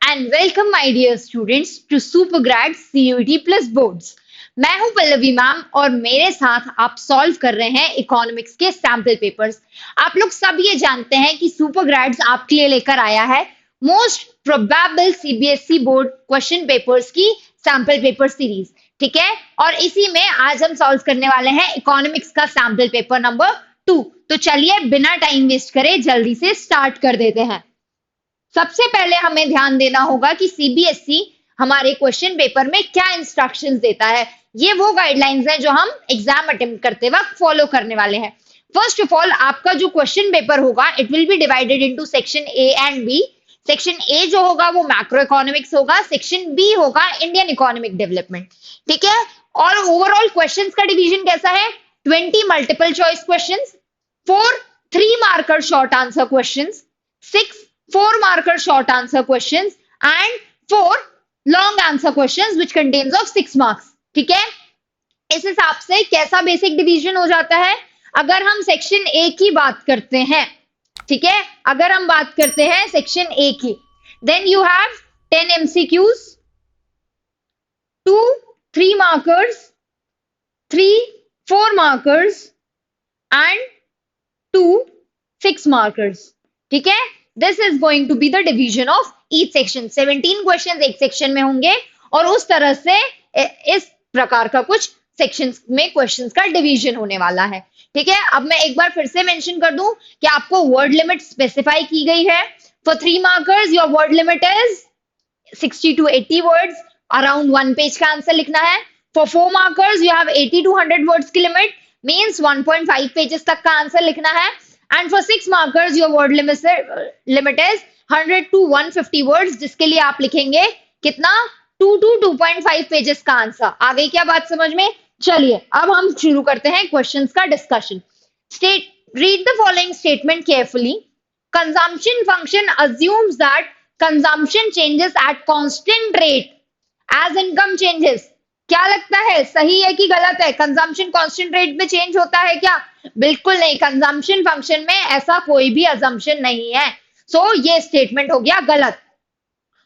And welcome my dear students to super grade CUET plus boards. मैं हूं Pallavi ma'am और मेरे साथ आप सॉल्व कर रहे हैं इकोनॉमिक्स के सैंपल पेपर्स। आप लोग सब ये जानते हैं कि सुपर ग्रेड्स आपके लिए लेकर आया है most probable CBSE board question papers की सैंपल पेपर सीरीज, ठीक है। और इसी में आज हम सॉल्व करने वाले हैं इकोनॉमिक्स का सैंपल पेपर नंबर 2। तो चलिए बिना टाइम वेस्ट करे जल्दी से स्टार्ट कर देते हैं। सबसे पहले हमें ध्यान देना होगा कि सीबीएसई हमारे क्वेश्चन पेपर में क्या इंस्ट्रक्शंस देता है। ये वो गाइडलाइंस हैं जो हम एग्जाम अटेम्प्ट करते वक्त फॉलो करने वाले हैं। फर्स्ट ऑफ ऑल, आपका जो क्वेश्चन पेपर होगा it will be divided into section A and B. Section A जो होगा वो मैक्रो इकोनॉमिक्स होगा, सेक्शन बी होगा इंडियन इकोनॉमिक डेवलपमेंट, ठीक है। और ओवरऑल क्वेश्चंस का डिवीजन कैसा है? 20 multiple choice questions, 4 3 marker short answer questions, 6 4 marker short answer questions and 4 long answer questions which contains of 6 marks, ठीक है। इस हिसाब से कैसा बेसिक डिवीजन हो जाता है? अगर हम सेक्शन ए की बात करते हैं, ठीक है, अगर हम बात करते हैं सेक्शन ए की, then you have 10 MCQs, 2 3 markers, 3 4 markers and 2 6 markers, ठीक है। This is going to be the division of each section. 17 questions एक सेक्शन में होंगे और उस तरह से इस प्रकार का कुछ सेक्शंस में क्वेश्चंस का डिवीजन होने वाला है, ठीक है। अब मैं एक बार फिर से मेंशन कर दूं कि आपको वर्ड लिमिट स्पेसिफाई की गई है। For 3 markers your word limit is 60 to 80 words, around 1 page का आंसर लिखना है। For 4 markers you have 80 to 100 words की लिमिट, मींस 1.5 पेजेस तक का आंसर लिखना है। And for 6 markers, your word limit is 100 to 150 words, जिसके लिए आप लिखेंगे कितना? 2 to 2.5 पेजेस का आंसर। आ गई क्या बात समझ में? चलिए अब हम शुरू करते हैं क्वेश्चंस का discussion. Read the following statement carefully. Consumption function assumes that consumption changes at constant rate as income changes. क्या लगता है, सही है कि गलत है? कंजम्पशन कांस्टेंट रेट में चेंज होता है क्या? बिल्कुल नहीं, कंजम्पशन फंक्शन में ऐसा कोई भी अजम्पशन नहीं है। सो ये स्टेटमेंट हो गया गलत।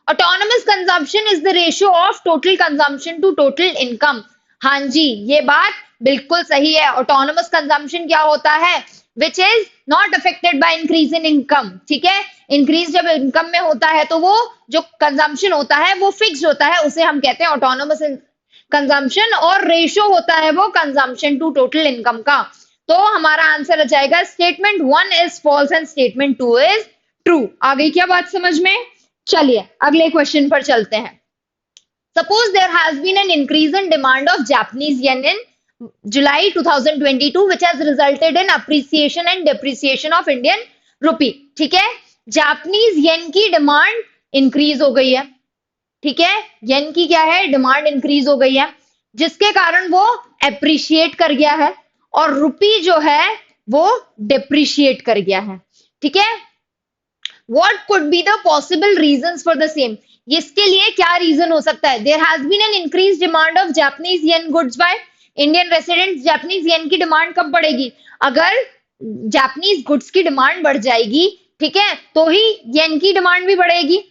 Autonomous consumption is the ratio of total consumption to total income. हाँ जी, ये बात बिल्कुल सही है। ऑटोनोमस कंजम्पशन क्या होता है? Which is not affected by increase in income, ठीक है। इंक्रीज जब इनकम में होता है तो वो जो कंजम्पशन होता है वो फिक्स्ड होता है, उसे हम कहते हैं ऑटोनोमस कंजम्पशन, और रेशियो होता है वो कंजम्पशन टू टोटल इनकम का। तो हमारा आंसर आ जाएगा statement 1 is false and statement 2 is true. आ गई क्या बात समझ में? चलिए अगले क्वेश्चन पर चलते हैं। Suppose there has been an increase in demand of Japanese yen in July 2022 which has resulted in appreciation and depreciation of Indian rupee, ठीक है। जापानीज येन की डिमांड इंक्रीज हो गई है, ठीक है। येन की क्या है? डिमांड इंक्रीज हो गई है, जिसके कारण वो एप्रिशिएट कर गया है, और रुपी जो है वो डिप्रिशिएट कर गया है, ठीक है। What could be the possible reasons for the same? इसके लिए क्या रीजन हो सकता है? There has been an increase demand of Japanese yen goods by Indian residents. Japanese yen की डिमांड कब बढ़ेगी? अगर जापानीज गुड्स की डिमांड बढ़ जाएगी, ठीक है, तो ही येन की डिमांड भी बढ़ेगी।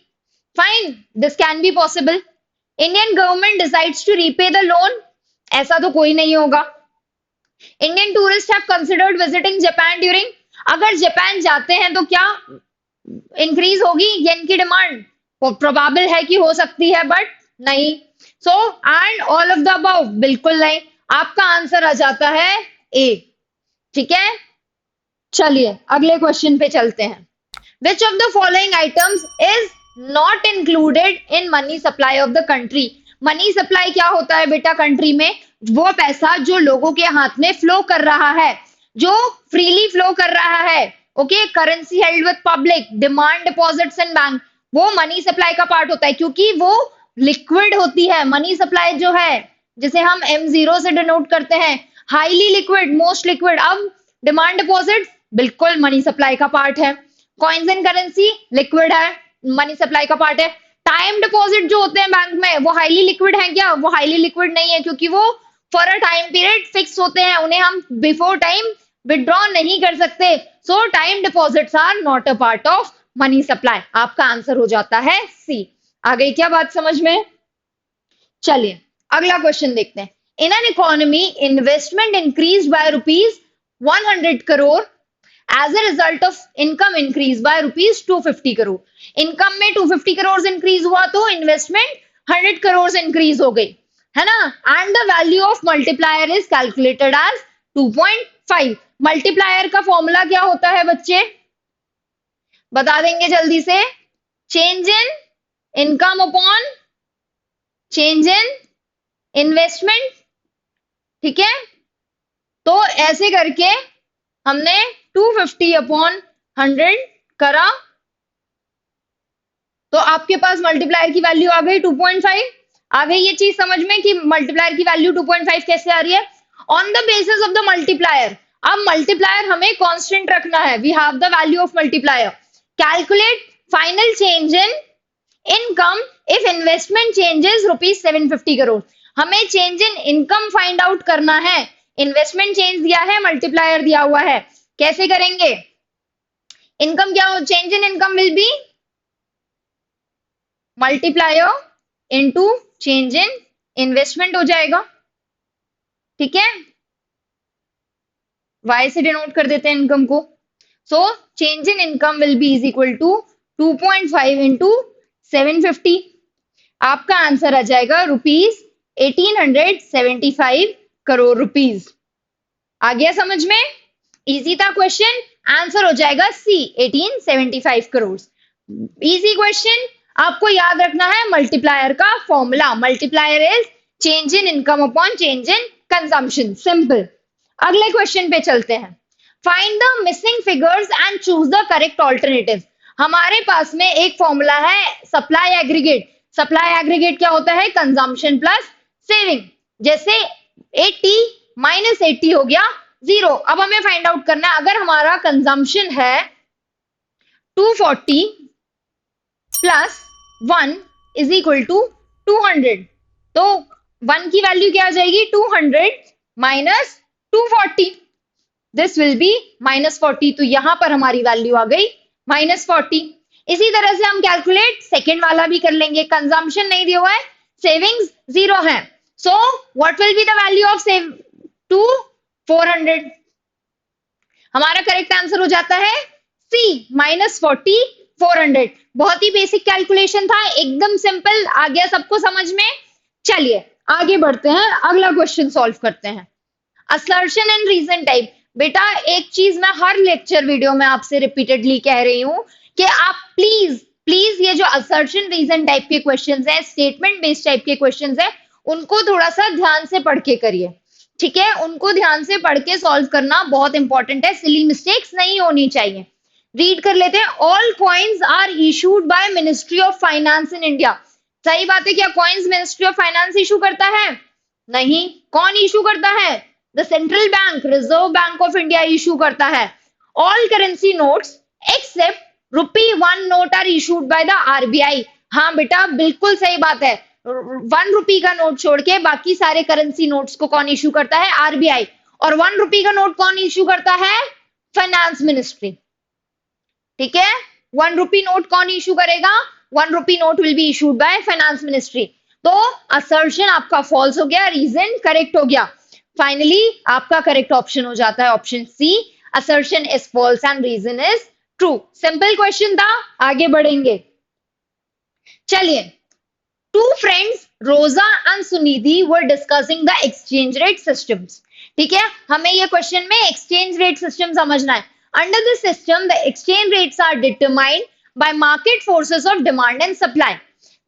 Fine, this can be possible. Indian government decides to repay the loan. ऐसा तो कोई नहीं होगा। Indian tourists have considered visiting Japan during. अगर जापान जाते हैं तो क्या इंक्रीज होगी येन की डिमांड? प्रोबेबल है कि हो सकती है, बट नहीं। So and all of the above, बिल्कुल नहीं। आपका आंसर आ जाता है ए, ठीक है। चलिए अगले क्वेश्चन पे चलते हैं। Which of the following items is not included in money supply of the country? Money supply क्या होता है बेटा कंट्री में? वो पैसा जो लोगों के हाथ में फ्लो कर रहा है, जो फ्रीली फ्लो कर रहा है, okay. Currency held with public, demand deposits in bank, वो मनी सप्लाई का पार्ट होता है, क्योंकि वो लिक्विड होती है। मनी सप्लाई जो है, जिसे हम M0 से डिनोट करते हैं, हाईली लिक्विड, मोस्ट लिक्विड। अब डिमांड डिपॉजिट बिल्कुल मनी सप्लाई का पार्ट है। कॉइन्स एंड करेंसी लिक्विड है, मनी सप्लाई का पार्ट है। टाइम डिपॉजिट जो होते हैं बैंक में, वो हाईली लिक्विड है क्या? वो हाईली लिक्विड नहीं है, क्योंकि वो for a time period fix होते हैं, उन्हें हम बिफोर टाइम विड्रॉ नहीं कर सकते। So time deposits are not a part of money supply. आपका आंसर हो जाता है सी। आ गई क्या बात समझ में? चलिए अगला क्वेश्चन देखते हैं। In an economy investment increase by rupees 100 crore as a result of income increase by rupees 250 crore. Income में 250 करोड़ इंक्रीज हुआ तो इन्वेस्टमेंट 100 करोड़ इंक्रीज हो गई, है ना। And the value of multiplier is calculated as 2.5। Multiplier का फॉर्मूला क्या होता है बच्चे? बता देंगे जल्दी से। Change in income upon change in investment, ठीक है। तो ऐसे करके हमने 250 अपॉन 100 करा, तो आपके पास मल्टीप्लायर की वैल्यू आ गई 2.5। आ गई ये चीज समझ में कि मल्टीप्लायर की वैल्यू 2.5 कैसे आ रही है? On the basis of the multiplier. अब मल्टीप्लायर हमें कांस्टेंट रखना है, we have the value of multiplier. Calculate final change in income if investment changes rupees 750 crore. हमें change in income find out करना है। इन्वेस्टमेंट चेंज दिया है, मल्टीप्लायर दिया हुआ है, कैसे करेंगे? इनकम क्या हो, change in income will B multiplier into change in investment हो जाएगा, ठीक है। y से डिनोट कर देते हैं इनकम को। So change in income will be is equal to 2.5 into 750। आपका आंसर आ जाएगा रुपीज 1875 करोड़ रुपीज। आ गया समझ में? इजी था क्वेश्चन, आंसर हो जाएगा सी 1875 करोड़। Easy question. आपको याद रखना है मल्टीप्लायर का formula. Multiplier is change in income upon change in consumption, simple. अगले क्वेश्चन पे चलते हैं। Find the missing figures and choose the correct alternative. हमारे पास में एक फॉर्मूला है सप्लाई एग्रीगेट। सप्लाई एग्रीगेट क्या होता है? Consumption plus saving. जैसे 80 माइनस 80 हो गया 0। अब हमें फाइंड आउट करना है, अगर हमारा कंजम्पशन है 240 प्लस 1 इज इक्वल टू 200, तो 1 की वैल्यू क्या आ जाएगी? 200 माइनस 240, दिस विल बी -40। तो यहां पर हमारी वैल्यू आ गई -40। इसी तरह से हम कैलकुलेट सेकंड वाला भी कर लेंगे। कंजम्पशन नहीं दिया हुआ है, सेविंग्स 0 है, so what will be the value of save to 400। हमारा करेक्ट आंसर हो जाता है सी -40 400। बहुत ही बेसिक कैलकुलेशन था, एकदम सिंपल। आ गया सबको समझ में? चलिए आगे बढ़ते हैं, अगला क्वेश्चन सॉल्व करते हैं। Assertion and reason type. बेटा एक चीज मैं हर लेक्चर वीडियो में आपसे रिपीटेडली कह रही हूं कि आप प्लीज प्लीज ये जो असर्शन रीजन टाइप के क्वेश्चंस हैं, स्टेटमेंट बेस्ड टाइप के क्वेश्चंस हैं, उनको थोड़ा सा ध्यान से पढ़ के करिए, ठीक है। उनको ध्यान से पढ़ के सॉल्व करना बहुत इंपॉर्टेंट है, सिली मिस्टेक्स नहीं होनी चाहिए। रीड कर लेते हैं। All coins are issued by ministry of finance in India. सही बात है, क्या coins ministry of finance issue करता है? नहीं। कौन इशू करता है? The central bank, reserve bank of India issue करता है। All currency notes except ₹1 note are issued by the RBI. हाँ बेटा बिल्कुल सही बात है, ₹1 का नोट छोड़ के बाकी सारे करेंसी नोट्स को कौन इशू करता है? आरबीआई। और ₹1 का नोट कौन इशू करता है? फाइनेंस मिनिस्ट्री, ठीक है। ₹1 नोट कौन इशू करेगा? ₹1 note will be issued by finance ministry. तो असर्शन आपका फॉल्स हो गया, रीजन करेक्ट हो गया। फाइनली आपका करेक्ट ऑप्शन हो जाता है option C, assertion is false and reason is true. Simple question था, आगे बढ़ेंगे। चलिए, two friends Roja and Sunidhi were discussing the exchange rate systems. ठीक है, हमें ये क्वेश्चन में एक्सचेंज रेट सिस्टम समझना है। Under this system the exchange rates are determined by market forces of demand and supply.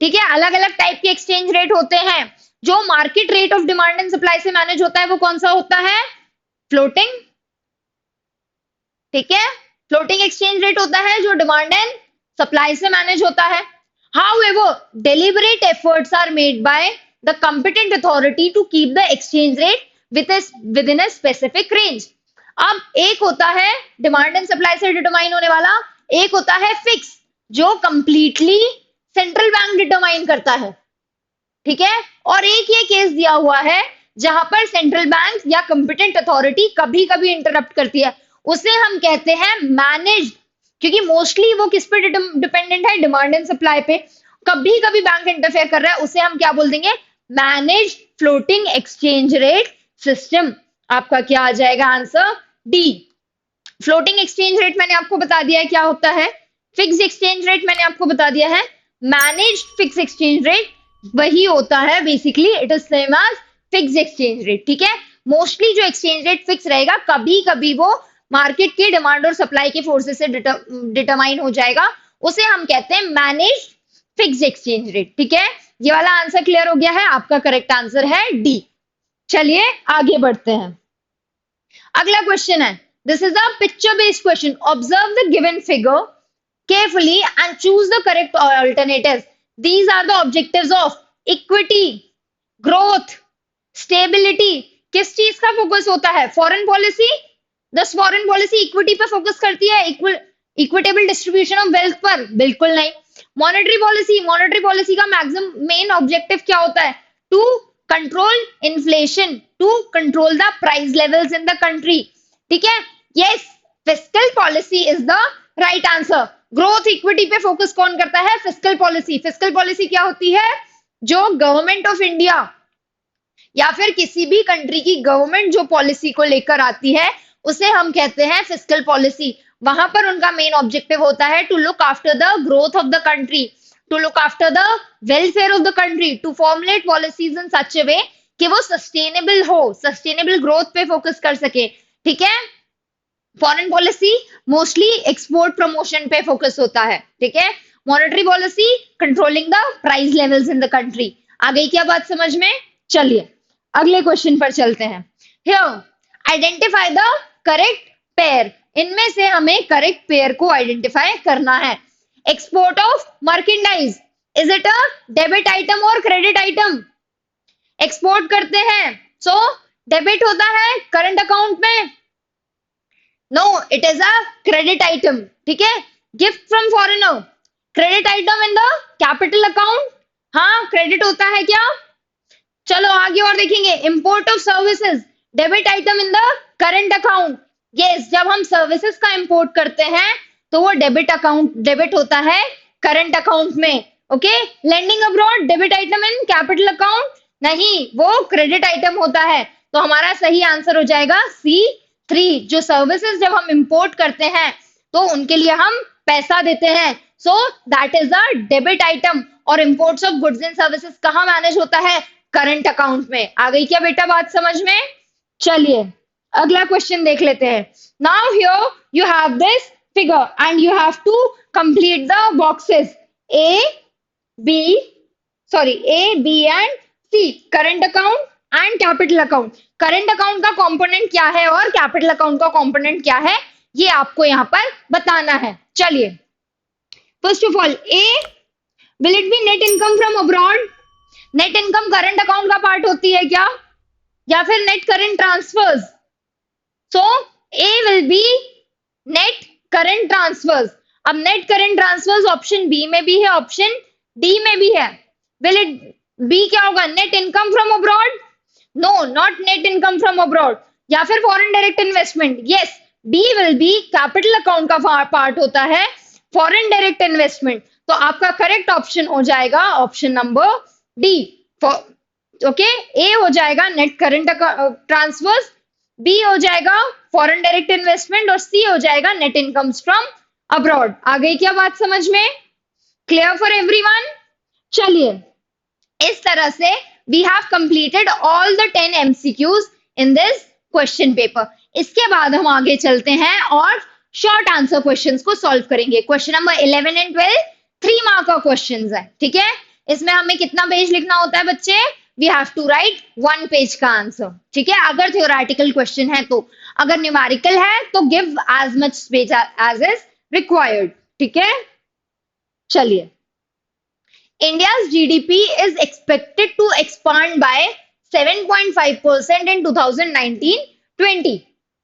ठीक है, अलग अलग टाइप के एक्सचेंज रेट होते हैं। जो market rate of demand and supply से मैनेज होता है वो कौन सा होता है? फ्लोटिंग। ठीक है, फ्लोटिंग एक्सचेंज रेट होता है जो डिमांड एंड सप्लाई से मैनेज होता है। However, deliberate efforts are made by the competent authority to keep the exchange rate within a specific range. अब एक होता है डिमांड एंड सप्लाई से डिटरमाइन होने वाला, एक होता है फिक्स जो कंप्लीटली सेंट्रल बैंक डिटरमाइन करता है। ठीक है, और एक ये केस दिया हुआ है जहां पर सेंट्रल बैंक या कंपिटेंट अथॉरिटी कभी कभी इंटरप्ट करती है, उसे हम कहते हैं मैनेज्ड, क्योंकि मोस्टली वो किस पे डिपेंडेंट है? डिमांड एंड सप्लाई पे। कभी कभी बैंक इंटरफेयर कर रहा है, उसे हम क्या बोल देंगे, manage floating exchange rate system. आपका क्या आ जाएगा answer, D. Floating exchange rate मैंने आपको बता दिया है क्या होता है, फिक्स एक्सचेंज रेट मैंने आपको बता दिया है, मैनेज फिक्स एक्सचेंज रेट वही होता है, basically it is same as fix exchange rate. ठीक है, मोस्टली जो एक्सचेंज रेट फिक्स रहेगा, कभी कभी वो मार्केट के डिमांड और सप्लाई के फोर्सेस से डिटरमाइन हो जाएगा, उसे हम कहते हैं मैनेज फिक्स एक्सचेंज रेट। ठीक है, ये वाला आंसर क्लियर हो गया है, आपका करेक्ट आंसर है डी। चलिए आगे बढ़ते हैं। अगला क्वेश्चन है, this is a picture based question, observe the given figure carefully and choose the correct alternatives. These are the objectives of equity, growth, stability. किस चीज का फोकस होता है, foreign policy. Does foreign policy equity पे focus करती है, equitable distribution of wealth पर, बिल्कुल नहीं। मॉनेटरी पॉलिसी, मॉनेटरी पॉलिसी का मैक्सिमम मेन ऑब्जेक्टिव क्या होता है, to control inflation, to control the price levels in the country. ठीक है, yes, fiscal policy is the right answer. Growth equity पे फोकस कौन करता है, फिस्कल पॉलिसी। फिस्कल पॉलिसी क्या होती है, जो गवर्नमेंट ऑफ इंडिया या फिर किसी भी कंट्री की गवर्नमेंट जो पॉलिसी को लेकर आती है, उसे हम कहते हैं फिस्कल पॉलिसी। वहां पर उनका मेन ऑब्जेक्टिव होता है to look after the growth of the country, to look after the welfare of the country, to formulate policies in such a way कि वो सस्टेनेबल हो, सस्टेनेबल ग्रोथ पे फोकस कर सके। ठीक है, foreign policy mostly export promotion पे focus होता है। ठीक है, monetary policy controlling the price levels in the country. आ गई क्या बात समझ में? चलिए अगले क्वेश्चन पर चलते हैं। Here identify the correct pair, इनमें से हमें करेक्ट पेयर को आइडेंटिफाई करना है। Export of merchandise, is it a debit item और क्रेडिट आइटम? एक्सपोर्ट करते हैं सो डेबिट होता है करंट अकाउंट में, no it is a credit item. ठीक है, gift from foreigner, credit item in the capital account, हाँ क्रेडिट होता है क्या? चलो आगे और देखेंगे। Import of services, debit item in the current account, yes, जब हम सर्विसेज का इंपोर्ट करते हैं तो वो डेबिट अकाउंट, डेबिट होता है करंट अकाउंट में। Okay, lending abroad, debit item in capital account, नहीं वो क्रेडिट आइटम होता है। तो हमारा सही आंसर हो जाएगा C3। जो सर्विसेज जब हम इंपोर्ट करते हैं तो उनके लिए हम पैसा देते हैं, so that is a debit item. और imports of goods and services कहाँ मैनेज होता है, करंट अकाउंट में। आ गई क्या बेटा बात समझ में? चलिए अगला क्वेश्चन देख लेते हैं। Now here you have this figure and you have to complete the boxes A, B and C, current account and capital account. Current account का कंपोनेंट क्या है और कैपिटल अकाउंट का कंपोनेंट क्या है, ये आपको यहाँ पर बताना है। चलिए first of all A, will it be net income from abroad? Net income current account का पार्ट होती है क्या, या फिर net current transfers? So A will be net current transfers. अब net current transfers option B में भी है, ऑप्शन डी में भी है। विल इट बी क्या होगा, net income from abroad? No, not net income from abroad. या फिर foreign direct investment? Yes, B will be capital account का पार्ट होता है फॉरेन डायरेक्ट इन्वेस्टमेंट। तो आपका करेक्ट ऑप्शन हो जाएगा ऑप्शन नंबर डी। ओके, ए हो जाएगा नेट करंट ट्रांसफर्स, बी हो जाएगा फॉरेन डायरेक्ट इन्वेस्टमेंट और सी हो जाएगा नेट इनकम्स फ्रॉम अब्रॉड। आ गई क्या बात समझ में? Clear for everyone? चलिए इस तरह से we have completed all the 10 MCQs in this question paper. इसके बाद हम आगे चलते हैं और शॉर्ट आंसर क्वेश्चंस को सॉल्व करेंगे। क्वेश्चन नंबर 11 एंड 12 3 मार्क का क्वेश्चंस है। ठीक है, इसमें हमें कितना पेज लिखना होता है बच्चे? We have to write 1 page का आंसर। ठीक है, अगर थ्योरेटिकल क्वेश्चन है तो, अगर न्यूमेरिकल है तो give as much space as is required. ठीक है, चलिए India's GDP is expected to expand by 7.5% in 2019-20.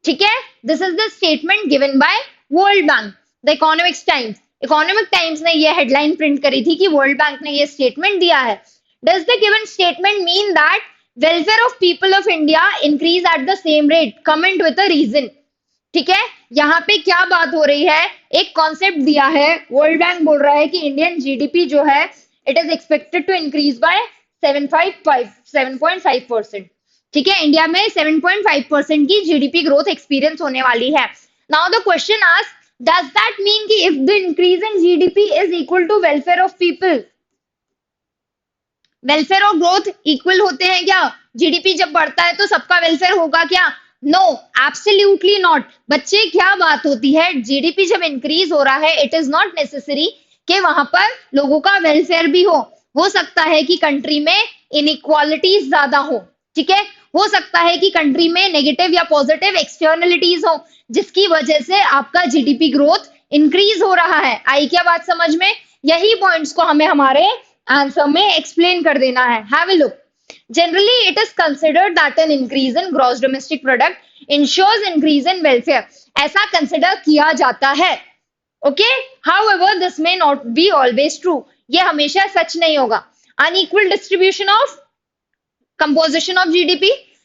ठीक है, this is the statement given by World Bank, The Economic Times. Economic Times ने ये हेडलाइन प्रिंट करी थी कि वर्ल्ड बैंक ने ये स्टेटमेंट दिया है। Does the given statement mean that welfare of people of India increase at the same rate? Comment with a reason. ठीक है, यहाँ पे क्या बात हो रही है, एक कॉन्सेप्ट दिया है, वर्ल्ड बैंक बोल रहा है कि इंडियन जीडीपी जो है it is expected to increase by 7.5%। ठीक है, इंडिया में 7.5% की जीडीपी ग्रोथ एक्सपीरियंस होने वाली है। Now the question asked, does that mean कि if the increase in GDP is equal to welfare of people, welfare और ग्रोथ इक्वल होते हैं क्या? जीडीपी जब बढ़ता है तो सबका वेलफेयर होगा क्या? No, absolutely not. बच्चे क्या बात होती है, जीडीपी जब इंक्रीज हो रहा है इट इज नॉट नेसेसरी कि वहां पर लोगों का वेलफेयर भी हो सकता है कि कंट्री में इनइक्वालिटीज ज्यादा ठीक है, हो सकता है कि कंट्री में नेगेटिव या पॉजिटिव एक्सटर्नलिटीज हो जिसकी वजह से आपका जीडीपी ग्रोथ इंक्रीज हो रहा है। आई क्या बात समझ में? यही पॉइंट्स को हमें हमारे आंसर में एक्सप्लेन कर देना है। Have a look. Generally, it is considered that an increase in gross domestic product ensures increase in welfare. ऐसा कंसिडर किया जाता है। Okay? However, this may not be always true. ये हमेशा सच नहीं होगा। Unequal distribution of composition of GDP,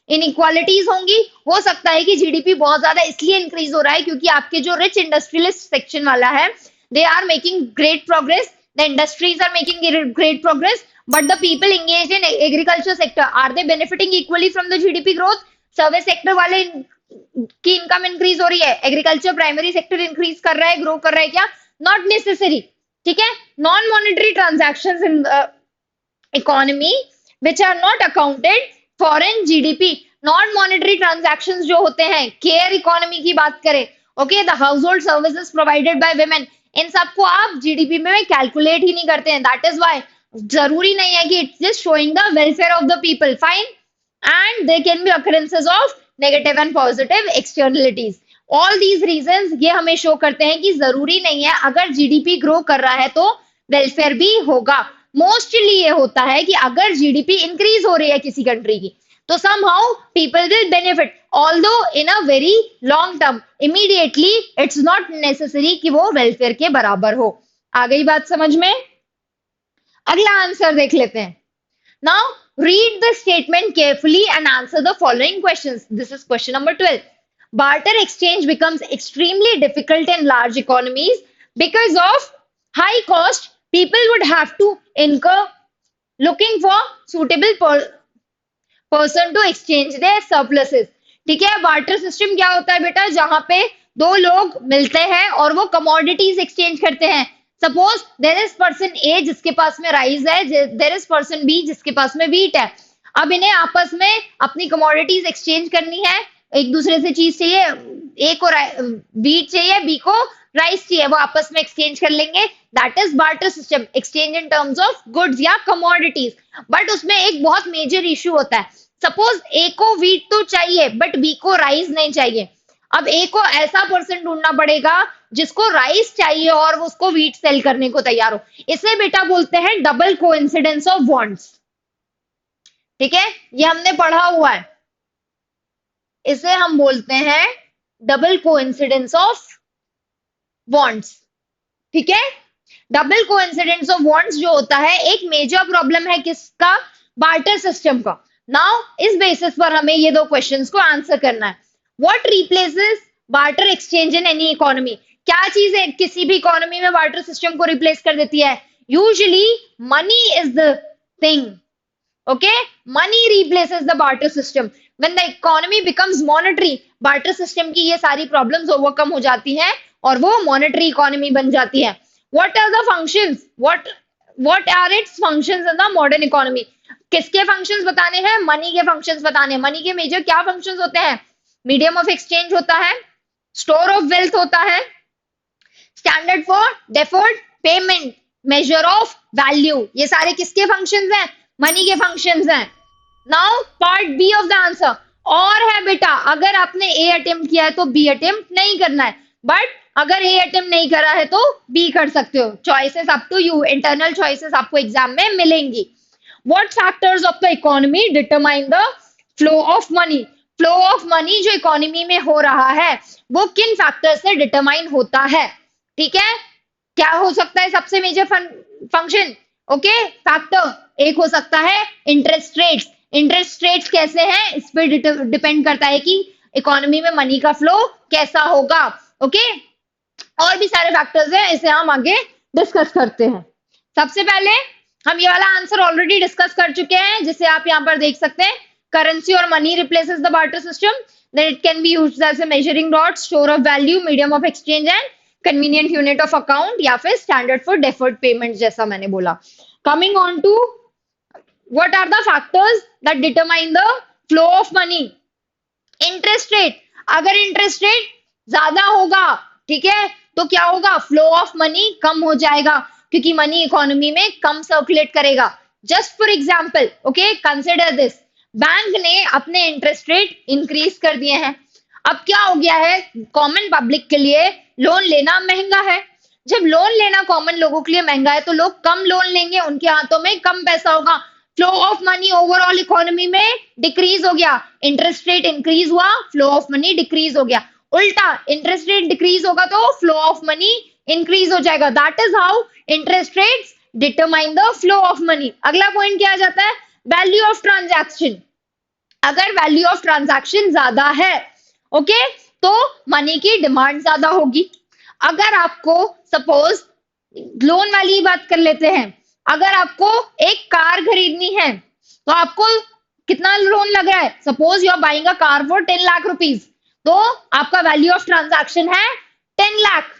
inequalities होंगी। हो सकता है कि जीडीपी बहुत ज्यादा इसलिए इंक्रीज हो रहा है क्योंकि आपके जो रिच इंडस्ट्रियलिस्ट सेक्शन वाला है, they are making great progress, the industries are making great progress, but the people engaged in agriculture sector, are they benefiting equally from the GDP growth? Service sector वाले की income increase हो रही है, agriculture primary sector increase कर रहा है, grow कर रहा है क्या? Not necessary. ठीक है, non monetary transactions in economy which are not accounted for in GDP, non monetary transactions जो होते हैं, केयर इकोनॉमी की बात करें, okay, the household services provided by women, इन सबको आप जीडीपी में कैलकुलेट ही नहीं करते हैं। दैट इज व्हाई जरूरी नहीं है कि it's just showing the welfare of the people, fine, and there can be occurrences of negative and positive externalities. All these reasons ये हमें शो करते हैं कि जरूरी नहीं है अगर जीडीपी ग्रो कर रहा है तो वेलफेयर भी होगा। मोस्टली ये होता है कि अगर जीडीपी इंक्रीज हो रही है किसी कंट्री की तो somehow people will benefit, although in a very long term, immediately it's not necessary कि वो वेलफेयर के बराबर हो। आ गई बात समझ में? अगला आंसर देख लेते हैं। Now read the statement carefully and answer the following questions. This is question number 12। Barter exchange becomes extremely difficult in large economies because of high cost people would have to incur looking for suitable person to exchange their surpluses। ठीक है, barter system क्या होता है बेटा? जहां पे दो लोग मिलते हैं और वो कमोडिटीज एक्सचेंज करते हैं। सपोज देयर इज पर्सन ए जिसके पास में राइस है, देयर इज पर्सन बी जिसके पास में व्हीट है। अब इन्हें आपस में अपनी कमोडिटीज एक्सचेंज करनी है, एक दूसरे से चीज चाहिए, ए को व्हीट चाहिए, बी को राइस चाहिए, वो आपस में एक्सचेंज कर लेंगे। That is barter system, exchange in terms of goods या कमोडिटीज। बट उसमें एक बहुत मेजर इशू होता है। सपोज ए को व्हीट तो चाहिए बट बी को राइस नहीं चाहिए। अब ए को ऐसा पर्सन ढूंढना पड़ेगा जिसको राइस चाहिए और वो उसको व्हीट सेल करने को तैयार हो। इसे बेटा बोलते हैं डबल कोइंसिडेंस ऑफ वांट्स। ठीक है, ये हमने पढ़ा हुआ है। इसे हम बोलते हैं डबल कोइंसिडेंस ऑफ वांट्स। ठीक है, डबल कोइंसिडेंस ऑफ वांट्स जो होता है एक मेजर प्रॉब्लम है किसका? बार्टर सिस्टम का। नाउ इस बेसिस पर हमें ये दो क्वेश्चंस को आंसर करना है। What replaces barter exchange in any economy? क्या चीज है किसी भी इकोनॉमी में बार्टर सिस्टम को रिप्लेस कर देती है? Usually money is the thing. Okay, money replaces the barter system. When the economy becomes monetary, barter system की ये सारी प्रॉब्लम्स ओवरकम हो जाती हैं और वो मॉनेटरी इकोनॉमी बन जाती है। What are the functions? What are its functions in the modern economy? किसके फंक्शंस बताने हैं? मनी के फंक्शंस बताने हैं। मनी के मेजर क्या फंक्शंस होते हैं? मीडियम ऑफ एक्सचेंज होता है, स्टोर ऑफ वेल्थ होता है, standard for deferred payment, measure of value. ये सारे किसके फंक्शंस हैं? मनी के फंक्शंस हैं। Now part B of the answer और है बेटा, अगर आपने ए अटेम्प्ट किया है तो बी अटेम्प्ट नहीं करना है, बट अगर ए अटेम्प्ट नहीं करा है तो बी कर सकते हो। Choices up to you, internal choices आपको एग्जाम में मिलेंगी। What factors of the economy determine the flow of money? Flow of money जो इकोनॉमी में हो रहा है वो किन फैक्टर से डिटरमाइन होता है? ठीक है, क्या हो सकता है सबसे मेजर फंक्शन? ओके, फैक्टर एक हो सकता है इंटरेस्ट रेट्स। इंटरेस्ट रेट्स कैसे हैं इस पे डिपेंड करता है कि इकोनॉमी में मनी का फ्लो कैसा होगा। ओके, और भी सारे फैक्टर्स हैं, इसे हम आगे डिस्कस करते हैं। सबसे पहले हम ये वाला आंसर ऑलरेडी डिस्कस कर चुके हैं, जिसे आप यहाँ पर देख सकते हैं। करेंसी और money replaces the barter system, then it can be used as a measuring rod, store of value, medium of exchange and convenient unit of account, या फिर स्टैंडर्ड फॉर डेफर्ड पेमेंट, जैसा मैंने बोला। Coming on to what are the factors that determine the flow of money. Interest rate, अगर interest rate ज्यादा होगा, ठीक है, तो क्या होगा, फ्लो ऑफ मनी कम हो जाएगा, क्योंकि मनी इकोनॉमी में कम सर्कुलेट करेगा। Just for example, okay, consider this, bank ने अपने इंटरेस्ट रेट इंक्रीज कर दिए हैं। अब क्या हो गया है, कॉमन पब्लिक के लिए लोन लेना महंगा है। जब लोन लेना कॉमन लोगों के लिए महंगा है, तो लोग कम लोन लेंगे, उनके हाथों में कम पैसा होगा, flow of money overall economy में डिक्रीज हो गया। इंटरेस्ट रेट इंक्रीज हुआ, फ्लो ऑफ मनी डिक्रीज हो गया। उल्टा, इंटरेस्ट रेट डिक्रीज होगा तो फ्लो ऑफ मनी इंक्रीज हो जाएगा। That is how interest rates determine the flow of money. अगला पॉइंट क्या आ जाता है, वैल्यू ऑफ ट्रांजैक्शन। अगर वैल्यू ऑफ ट्रांजैक्शन ज्यादा है, ओके, तो मनी की डिमांड ज्यादा होगी। अगर आपको सपोज लोन वाली बात कर लेते हैं, अगर आपको एक कार खरीदनी है, तो आपको कितना लोन लग रहा है, suppose you are buying a car for 10 lakh rupees, तो आपका वैल्यू ऑफ ट्रांजैक्शन है 10 lakh,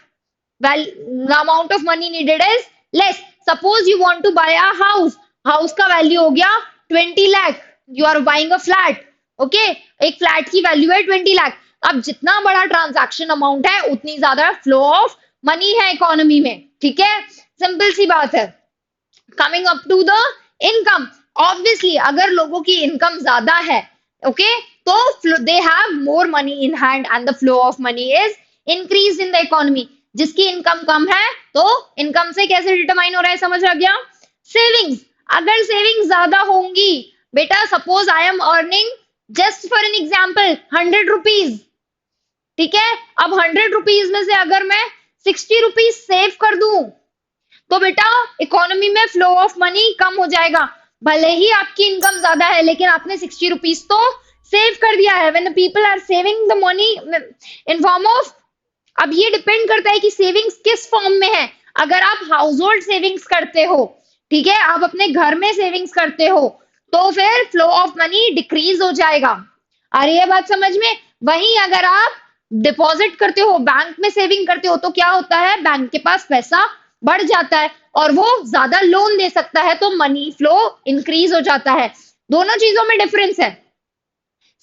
the amount of money needed is less. Suppose you want to buy a house, house का वैल्यू हो गया 20 lakh, you are buying a flat, okay, एक flat की value है 20 लाख। अब जितना बड़ा ट्रांजैक्शन अमाउंट है, उतनी ज्यादा फ्लो ऑफ मनी है इकोनॉमी में, ठीक है, सिंपल सी बात है। Coming up to the income, obviously अगर लोगों की इनकम ज्यादा है, ओके, तो they have more money in hand and the flow of money is increase in the economy. जिसकी इनकम कम है, तो इनकम से कैसे डिटरमाइन हो रहा है, समझ आ गया। सेविंग्स, अगर सेविंग्स ज्यादा होंगी, बेटा suppose I am earning just for an example 100 rupees, ठीक है, अब 100 रुपीज में से अगर मैं 60 रुपीज सेव कर दूं, तो बेटा इकोनॉमी में फ्लो ऑफ मनी कम हो जाएगा। भले ही आपकी इनकम ज्यादा है, लेकिन आपने 60 रुपीज तो सेव कर दिया है। When the people are saving the money in form of, अब ये डिपेंड करता है कि सेविंग्स किस फॉर्म में है। अगर आप हाउस होल्ड सेविंग्स करते हो, ठीक है, आप अपने घर में सेविंग्स करते हो, तो फिर फ्लो ऑफ मनी डिक्रीज हो जाएगा। आ रही है बात समझ में। वहीं अगर आप डिपॉजिट करते हो, बैंक में सेविंग करते हो, तो क्या होता है, बैंक के पास पैसा बढ़ जाता है और वो ज्यादा लोन दे सकता है, तो मनी फ्लो इंक्रीज हो जाता है। दोनों चीजों में डिफरेंस है,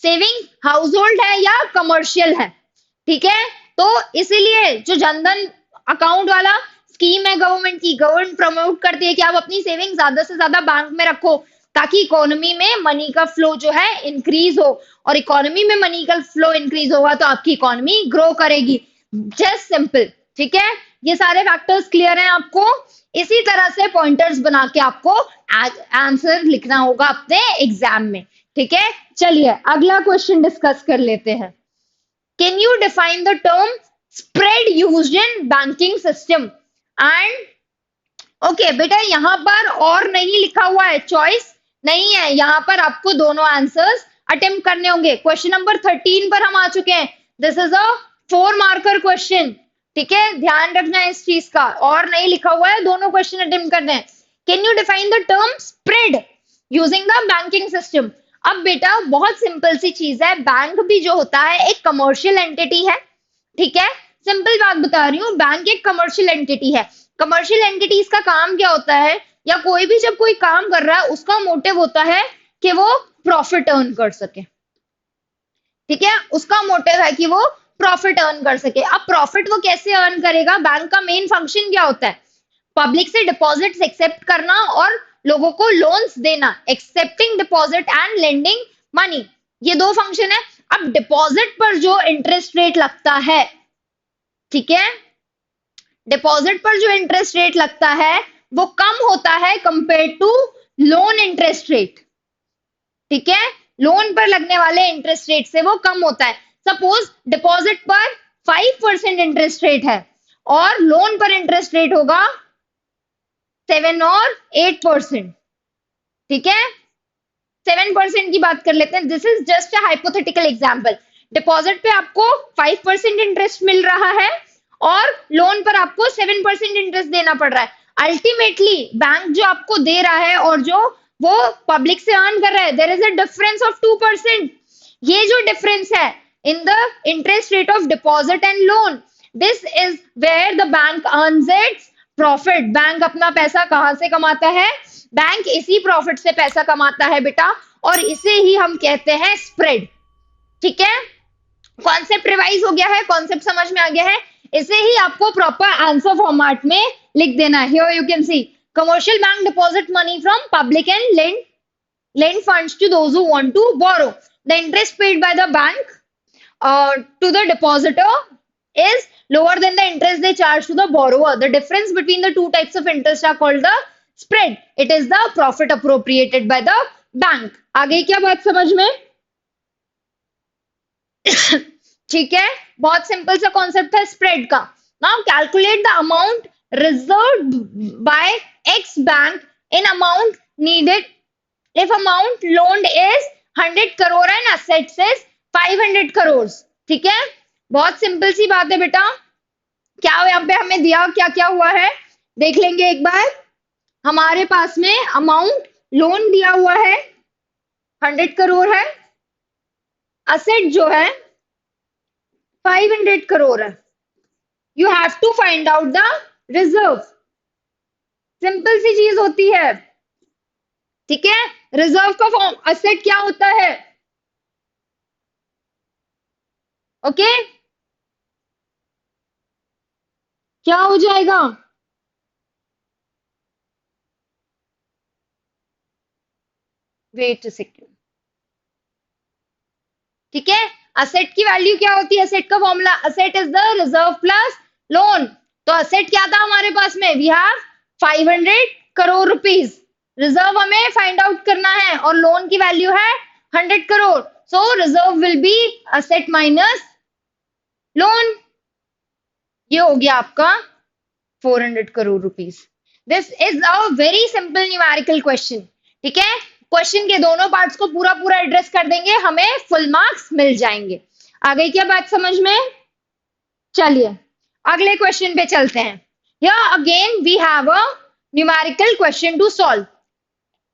सेविंग हाउस होल्ड है या कमर्शियल है, ठीक है। तो इसीलिए जो जनधन अकाउंट वाला स्कीम है गवर्नमेंट की, गवर्नमेंट प्रमोट करती है कि आप अपनी सेविंग ज्यादा से ज्यादा बैंक में रखो, ताकि इकोनॉमी में मनी का फ्लो जो है इंक्रीज हो, और इकोनॉमी में मनी का फ्लो इंक्रीज होगा तो आपकी इकोनॉमी ग्रो करेगी। जस्ट सिंपल, ठीक है। ये सारे फैक्टर्स क्लियर हैं आपको। इसी तरह से पॉइंटर्स बना के आपको आंसर लिखना होगा अपने एग्जाम में, ठीक है। चलिए अगला क्वेश्चन डिस्कस कर लेते हैं। Can you define the term spread used in banking system? And okay, बेटा यहाँ पर और नहीं लिखा हुआ है, चॉइस नहीं है, यहाँ पर आपको दोनों आंसर्स अटेम्प्ट करने होंगे। क्वेश्चन नंबर 13 पर हम आ चुके हैं। This is a 4 marker question, ठीक है, ध्यान रखना है इस चीज का, और नहीं लिखा हुआ है, दोनों क्वेश्चन अटेम्प्ट करने हैं। Can you define the term spread using the banking system? अब बेटा बहुत सिंपल सी चीज है, बैंक भी जो होता है एक कमर्शियल एंटिटी है, ठीक है, सिंपल बात बता रही हूँ, बैंक एक कमर्शियल एंटिटी है। कमर्शियल एंटिटीज का काम क्या होता है, या कोई भी जब कोई काम कर रहा है, उसका मोटिव होता है कि वो प्रॉफिट अर्न कर सके, ठीक है, उसका मोटिव है कि वो प्रॉफिट अर्न कर सके। अब प्रॉफिट वो कैसे अर्न करेगा, बैंक का मेन फंक्शन क्या होता है, पब्लिक से डिपॉजिट्स एक्सेप्ट करना और लोगों को लोन्स देना, accepting deposit and lending money, ये 2 फंक्शन है। अब डिपॉजिट पर जो इंटरेस्ट रेट लगता है, ठीक है, डिपॉजिट पर जो इंटरेस्ट रेट लगता है वो कम होता है compare to loan interest rate, ठीक है, लोन पर लगने वाले इंटरेस्ट रेट से वो कम होता है। सपोज डिपॉजिट पर 5% इंटरेस्ट रेट है और लोन पर इंटरेस्ट रेट होगा 7 और 8%, ठीक है, 7% की बात कर लेते हैं। This is just a hypothetical example. Deposit पे आपको 5% इंटरेस्ट मिल रहा है और लोन पर आपको 7% इंटरेस्ट देना पड़ रहा है। अल्टीमेटली बैंक जो आपको दे रहा है और जो वो पब्लिक से अर्न कर रहा है, there is a difference of 2%। ये जो डिफरेंस है in the interest rate of deposit and loan, this is where the bank earns its profit. Bank अपना पैसा कहां से कमाता है? बैंक इसी प्रॉफिट से पैसा कमाता है बेटा, और इसे ही हम कहते हैं स्प्रेड। ठीक है, कॉन्सेप्ट रिवाइज हो गया है, कॉन्सेप्ट समझ में आ गया है। इसे ही आपको प्रॉपर आंसर फॉर्मेट में लिख देना है। Here you can see commercial bank deposit money from public and lend funds to those who want to borrow. The interest paid by the bank to the depositor is lower than the interest they charge to the borrower. The difference between the two types of interest are called the spread. It is the profit appropriated by the bank. आगे क्या बात समझ में? ठीक है, बहुत simple सा concept है स्प्रेड का। Now calculate the amount reserved by X bank in amount needed if amount loaned is 100 crore and assets is 500 crores। ठीक है, बहुत सिंपल सी बात है बेटा। क्या यहाँ पे हमें दिया, क्या क्या हुआ है देख लेंगे एक बार। हमारे पास में अमाउंट लोन दिया हुआ है 100 करोड़ है, असेट जो है 500 करोड़ है। You have to find out the reserve. Simple सी चीज होती है। ठीक है, रिजर्व का फॉर्म असेट क्या होता है? ओके, क्या हो जाएगा? Wait second. ठीक है, असेट की वैल्यू क्या होती है? असेट का formula, asset is the reserve plus loan. तो असेट क्या था हमारे पास में? We have 500 crore rupees. Reserve हमें फाइंड आउट करना है और लोन की वैल्यू है 100 crore. So reserve will be asset minus loan. ये हो गया आपका 400 crore rupees. This is a very simple numerical question. ठीक है, क्वेश्चन के दोनों पार्ट्स को पूरा पूरा एड्रेस कर देंगे, हमें फुल मार्क्स मिल जाएंगे। आ गई क्या बात समझ में? चलिए अगले क्वेश्चन पे चलते हैं। Here again we have a numerical question to solve.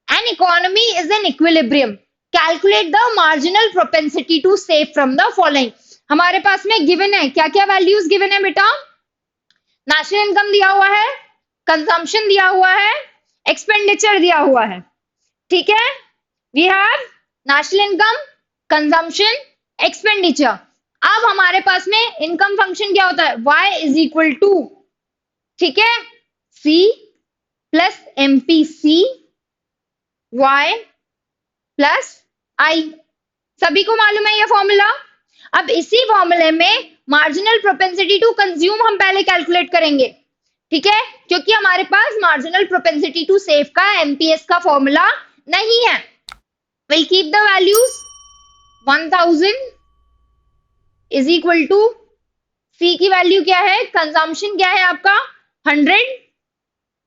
An economy is in equilibrium. Calculate the marginal propensity to save from the following. हमारे पास में गिवन है, क्या क्या वैल्यूज गिवन है बेटा? नेशनल इनकम दिया हुआ है, कंजम्पशन दिया हुआ है, एक्सपेंडिचर दिया हुआ है। ठीक है, we have national income, consumption, expenditure. अब हमारे पास में इनकम फंक्शन क्या होता है? y इज इक्वल टू, ठीक है, c plus MPC y plus I। सभी को मालूम है ये फॉर्मूला। अब इसी फॉर्मूले में मार्जिनल प्रोपेंसिटी टू कंज्यूम हम पहले कैलकुलेट करेंगे। ठीक है, क्योंकि हमारे पास मार्जिनल प्रोपेंसिटी टू सेव का MPS का फॉर्मूला नहीं है। Will keep the values 1000 is equal to C की वैल्यू क्या है? कंजम्पशन क्या है आपका? 100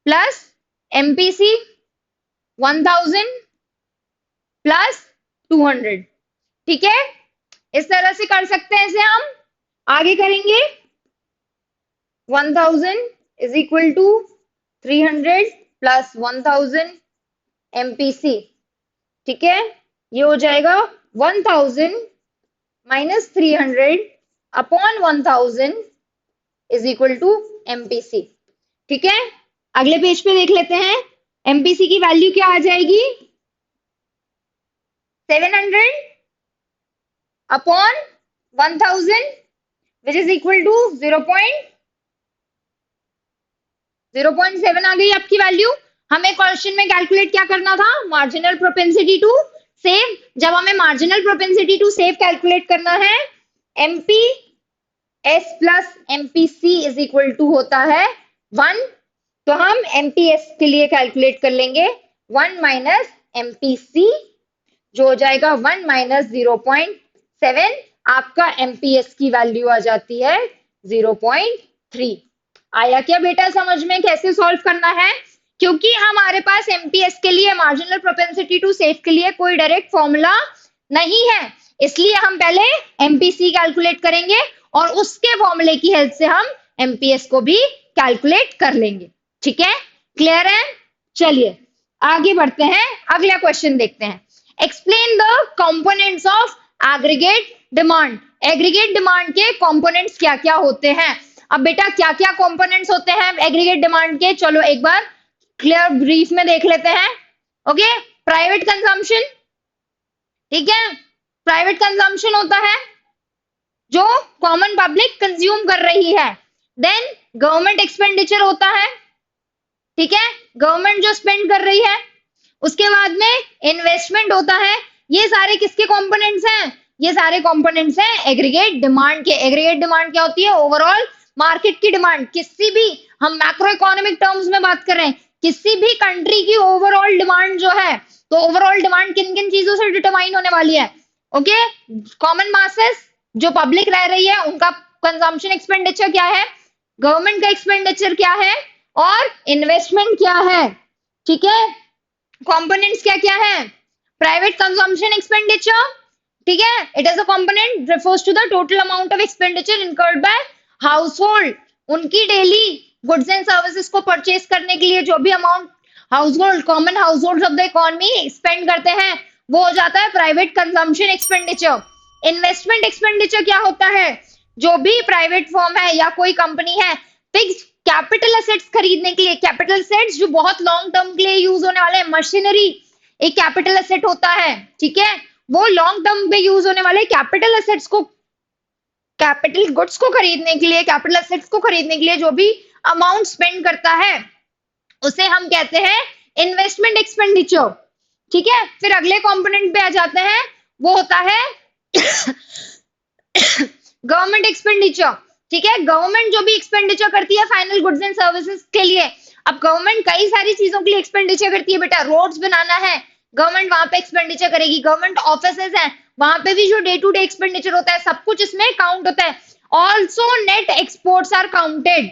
प्लस MPC 1000 प्लस 200। ठीक है, इस तरह से कर सकते हैं। इसे हम आगे करेंगे। 1000 is equal to 300 plus 1000 MPC। ठीक है, ये हो जाएगा 1000 minus 300 upon 1000 is equal to MPC। ठीक है, अगले पेज पे देख लेते हैं। MPC की वैल्यू क्या आ जाएगी? 700 upon 1000 which is equal to 0.7 आ गई आपकी वैल्यू। हमें क्वेश्चन में कैलकुलेट क्या करना था? Marginal propensity to save. जब हमें marginal propensity to save calculate करना है, MPS plus MPC is equal to होता है 1। तो हम MPS के लिए कैलकुलेट कर लेंगे 1 माइनस MPC, जो हो जाएगा 1 माइनस 0.7। आपका MPS की वैल्यू आ जाती है 0.3। आया क्या बेटा समझ में कैसे सॉल्व करना है? क्योंकि हमारे पास MPS के लिए, मार्जिनल प्रोपेंसिटी टू सेव के लिए कोई डायरेक्ट फॉर्मूला नहीं है, इसलिए हम पहले MPC कैलकुलेट करेंगे और उसके फॉर्मूले की हेल्प से हम MPS को भी कैलकुलेट कर लेंगे। ठीक है, क्लियर है? चलिए आगे बढ़ते हैं, अगला क्वेश्चन देखते हैं। Explain the components of aggregate demand. Aggregate demand के कंपोनेंट्स क्या क्या होते हैं? अब बेटा क्या क्या कंपोनेंट्स होते हैं एग्रीगेट डिमांड के, चलो एक बार क्लियर ब्रीफ में देख लेते हैं। ओके, प्राइवेट कंजम्पशन, ठीक है, प्राइवेट कंजम्पशन होता है जो कॉमन पब्लिक कंज्यूम कर रही है। देन गवर्नमेंट एक्सपेंडिचर होता है, ठीक है, गवर्नमेंट जो स्पेंड कर रही है। उसके बाद में इन्वेस्टमेंट होता है। ये सारे किसके कंपोनेंट्स हैं? ये सारे कंपोनेंट्स हैं एग्रीगेट डिमांड के। एग्रीगेट डिमांड क्या होती है? ओवरऑल मार्केट की डिमांड। किसी भी, हम मैक्रो इकोनॉमिक टर्म्स में बात कर रहे हैं, किसी भी कंट्री की ओवरऑल डिमांड जो है, तो ओवरऑल डिमांड किन किन चीजों से डिटरमाइन होने वाली है? ओके, कॉमन मासेस जो पब्लिक रह रही है उनका कंजम्पशन एक्सपेंडिचर क्या है, गवर्नमेंट का एक्सपेंडिचर क्या है, और इन्वेस्टमेंट क्या है। ठीक है, कंपोनेंट्स क्या क्या है? प्राइवेट कंजम्पशन एक्सपेंडिचर, ठीक है, it is a component refers to the total amount of expenditure incurred by household. उनकी डेली गुड्स एंड सर्विसेज को परचेज करने के लिए जो भी amount household, common household of the economy spend करते हैं, वो हो जाता है private consumption expenditure. Investment expenditure क्या होता है? जो भी प्राइवेट फर्म है या कोई कंपनी है फिक्स कैपिटल एसेट्स खरीदने के लिए, कैपिटल एसेट्स जो बहुत लॉन्ग टर्म के लिए यूज होने वाले हैं, मशीनरी एक कैपिटल एसेट होता है, ठीक है, वो लॉन्ग टर्म पे यूज होने वाले कैपिटल एसेट्स को, कैपिटल गुड्स को खरीदने के लिए, कैपिटल एसेट्स को खरीदने के लिए जो भी अमाउंट स्पेंड करता है उसे हम कहते हैं इन्वेस्टमेंट एक्सपेंडिचर। ठीक है, फिर अगले कंपोनेंट पे आ जाते हैं, वो होता है गवर्नमेंट एक्सपेंडिचर। ठीक है, गवर्नमेंट जो भी एक्सपेंडिचर करती है फाइनल गुड्स एंड सर्विसेज के लिए। अब गवर्नमेंट कई सारी चीजों के लिए एक्सपेंडिचर करती है बेटा, रोड्स बनाना है गवर्नमेंट वहां पे एक्सपेंडिचर करेगी, गवर्नमेंट ऑफिसेज हैं वहां पे भी जो डे टू डे एक्सपेंडिचर होता है सब कुछ इसमें काउंट होता है। Also net exports are counted.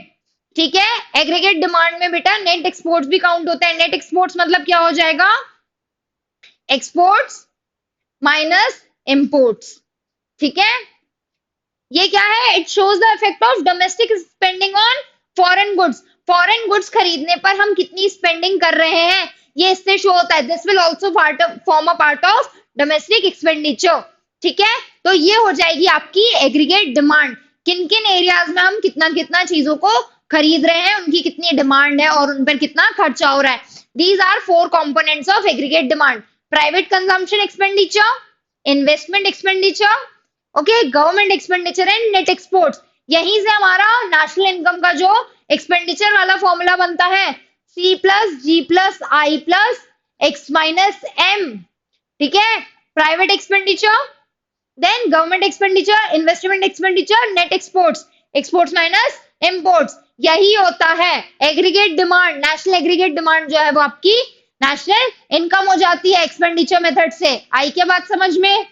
ठीक है, एग्रीगेट डिमांड में बेटा नेट एक्सपोर्ट्स भी काउंट होता है। नेट एक्सपोर्ट्स मतलब क्या हो जाएगा? Exports minus imports. ठीक है, ये क्या है? It shows the effect of domestic spending on foreign goods. Foreign goods खरीदने पर हम कितनी स्पेंडिंग कर रहे हैं ये इससे शो होता है। This will also form a part of domestic expenditure. ठीक है, तो ये हो जाएगी आपकी एग्रीगेट डिमांड। किन किन एरियाज में हम कितना कितना चीजों को खरीद रहे हैं, उनकी कितनी डिमांड है और उन पर कितना खर्चा हो रहा है। These are four components of aggregate demand: private consumption expenditure, investment expenditure, okay, government expenditure and net exports. यहीं से हमारा नेशनल इनकम का जो एक्सपेंडिचर वाला फॉर्मूला बनता है, C plus G plus I plus X minus M. ठीक है, private expenditure, then government expenditure, investment expenditure, net exports, exports minus imports. यही होता है aggregate demand. National aggregate demand जो है वो आपकी नेशनल इनकम हो जाती है एक्सपेंडिचर मेथड से। आई क्या बात समझ में?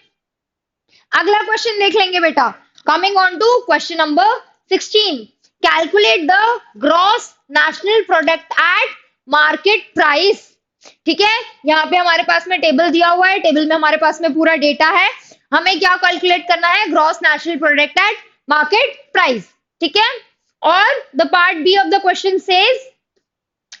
अगला क्वेश्चन देख लेंगे बेटा। Coming on to question number 16, calculate the gross national product at market price. ठीक है, यहाँ पे हमारे पास में टेबल दिया हुआ है, टेबल में हमारे पास में पूरा डेटा है। हमें क्या कैलकुलेट करना है? Gross national product at market price. ठीक है, और the part B of the question says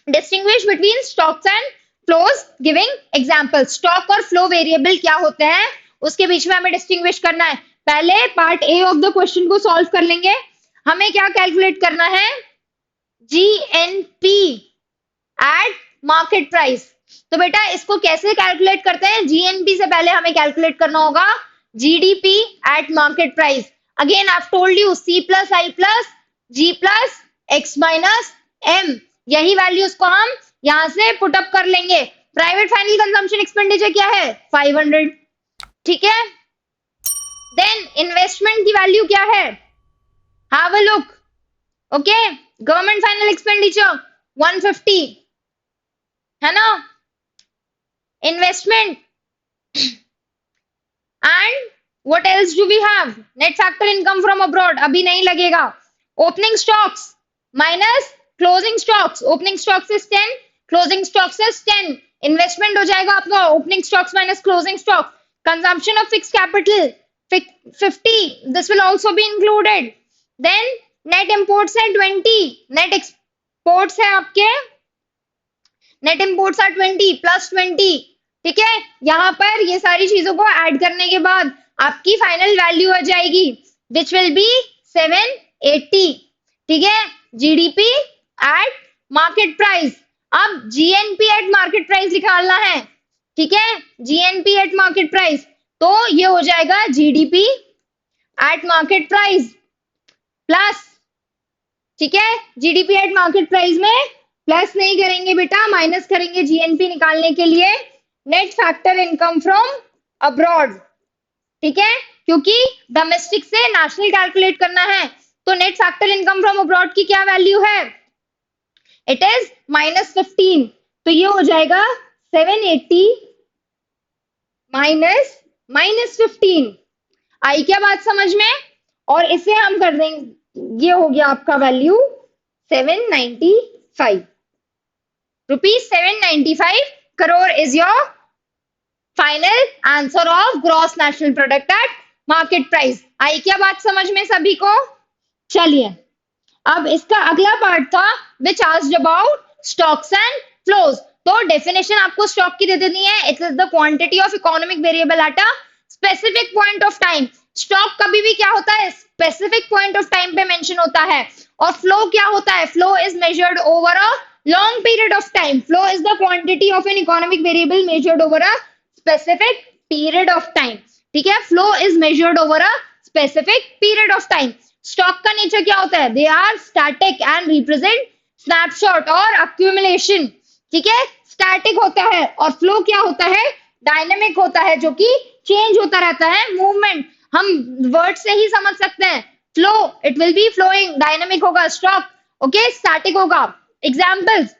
distinguish between stocks and flows giving example. Stock और फ्लो वेरिएबल क्या होते हैं उसके बीच में हमें डिस्टिंग्विश करना है। पहले part A of the question को सॉल्व कर लेंगे। हमें क्या कैलकुलेट करना है? GNP eight market price. तो बेटा इसको कैसे कैलकुलेट करते हैं? जीएनपी से पहले हमें कैलकुलेट करना होगा GDP at market price. Again I told you C plus I plus G plus X minus M, यही वैल्यूज को हम यहां से पुट अप कर लेंगे। प्राइवेट फाइनल कंजम्पशन एक्सपेंडिचर क्या है? 500। ठीक है, देन इन्वेस्टमेंट की वैल्यू क्या है? Have a look. Okay, government final expenditure 150 है ना, investment and what else do we have? Net factor income from abroad अभी नहीं लगेगा। Opening stocks minus closing stocks, opening stocks is 10, closing stocks is 10, investment हो जाएगा आपका opening stocks minus closing stock. Consumption of fixed capital 50, this will also be included. Then net imports है 20, net exports है आपके net imports are 20 plus 20, ठीक है। यहाँ पर ये सारी चीजों को ऐड करने के बाद आपकी फाइनल वैल्यू आ जाएगी विच विल बी 780, ठीक है। जीडीपी एट मार्केट प्राइस, अब जीएनपी एट मार्केट प्राइस निकालना है, ठीक है। जीएनपी एट मार्केट प्राइस, तो ये हो जाएगा GDP at market price plus, ठीक है। जीडीपी एट मार्केट प्राइस में प्लस नहीं करेंगे बेटा, माइनस करेंगे जीएनपी निकालने के लिए, net factor income from abroad, ठीक है, क्योंकि डोमेस्टिक से नेशनल कैलकुलेट करना है। तो net factor income from abroad की क्या वैल्यू है, इट इज -15, तो ये हो जाएगा 780 माइनस 15। आई क्या बात समझ में, और इसे हम कर देंगे, ये हो गया आपका value 795 rupees, 795 crore is your final answer of gross national product at market price. आई क्या बात समझ में सभी को। चलिए अब इसका अगला पार्ट था which asked about stocks and flows. तो डेफिनेशन आपको स्टॉक की दे देनी है, it is the quantity of economic variable at a specific point of time. Stock कभी भी क्या होता है, स्पेसिफिक पॉइंट ऑफ टाइम पे मेंशन होता है। और फ्लो क्या होता है, flow is measured over a long period of time. Flow is the quantity of an economic variable measured over a specific period of time, ठीक है। Flow is measured over a specific period of time. Stock का nature क्या होता है, they are static and represent snapshot और accumulation, ठीक है, static होता है। और फ्लो क्या होता है, डायनेमिक होता है, जो कि चेंज होता रहता है, मूवमेंट। हम वर्ड से ही समझ सकते हैं, flow it will be flowing, dynamic होगा, स्टॉक ओके स्टैटिक होगा। Examples,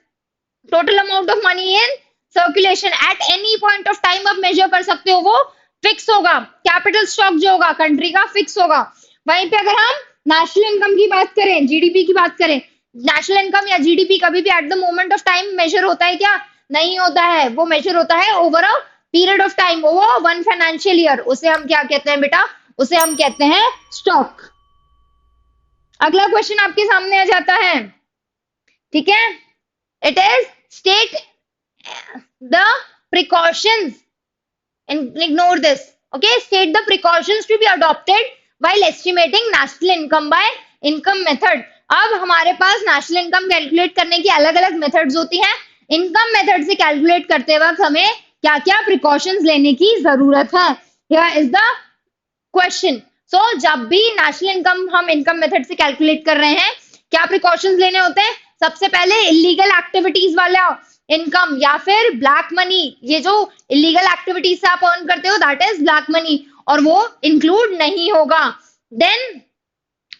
total amount of money in circulation at any point of time आप मेजर कर सकते हो, वो फिक्स होगा। कैपिटल स्टॉक जो होगा कंट्री का फिक्स होगा। वहीं पे अगर हम नेशनल इनकम की बात करें, जीडीपी की बात करें, नेशनल इनकम या जीडीपी कभी भी at the moment of time measure होता है क्या, नहीं होता है। वो मेजर होता है over a period of time, वो 1 फाइनेंशियल ईयर, उसे हम क्या कहते हैं बेटा, उसे हम कहते हैं स्टॉक। अगला क्वेश्चन आपके सामने आ जाता है, ठीक है। It is state the precautions, ignore this, okay, state the precautions to be adopted while estimating national income by income method। अब हमारे पास नेशनल इनकम कैलकुलेट करने की अलग अलग मेथड्स होती हैं। इनकम मेथड से कैलकुलेट करते वक्त हमें क्या क्या प्रिकॉशंस लेने की जरूरत है, हियर इज द क्वेश्चन। सो जब भी नेशनल इनकम हम इनकम मेथड से कैलकुलेट कर रहे हैं, क्या प्रिकॉशंस लेने होते हैं, सबसे पहले इलीगल एक्टिविटीज वाला इनकम या फिर ब्लैक मनी, ये जो इलीगल एक्टिविटीज से आप अर्न करते हो दैट इज ब्लैक मनी, और वो इंक्लूड नहीं होगा। Then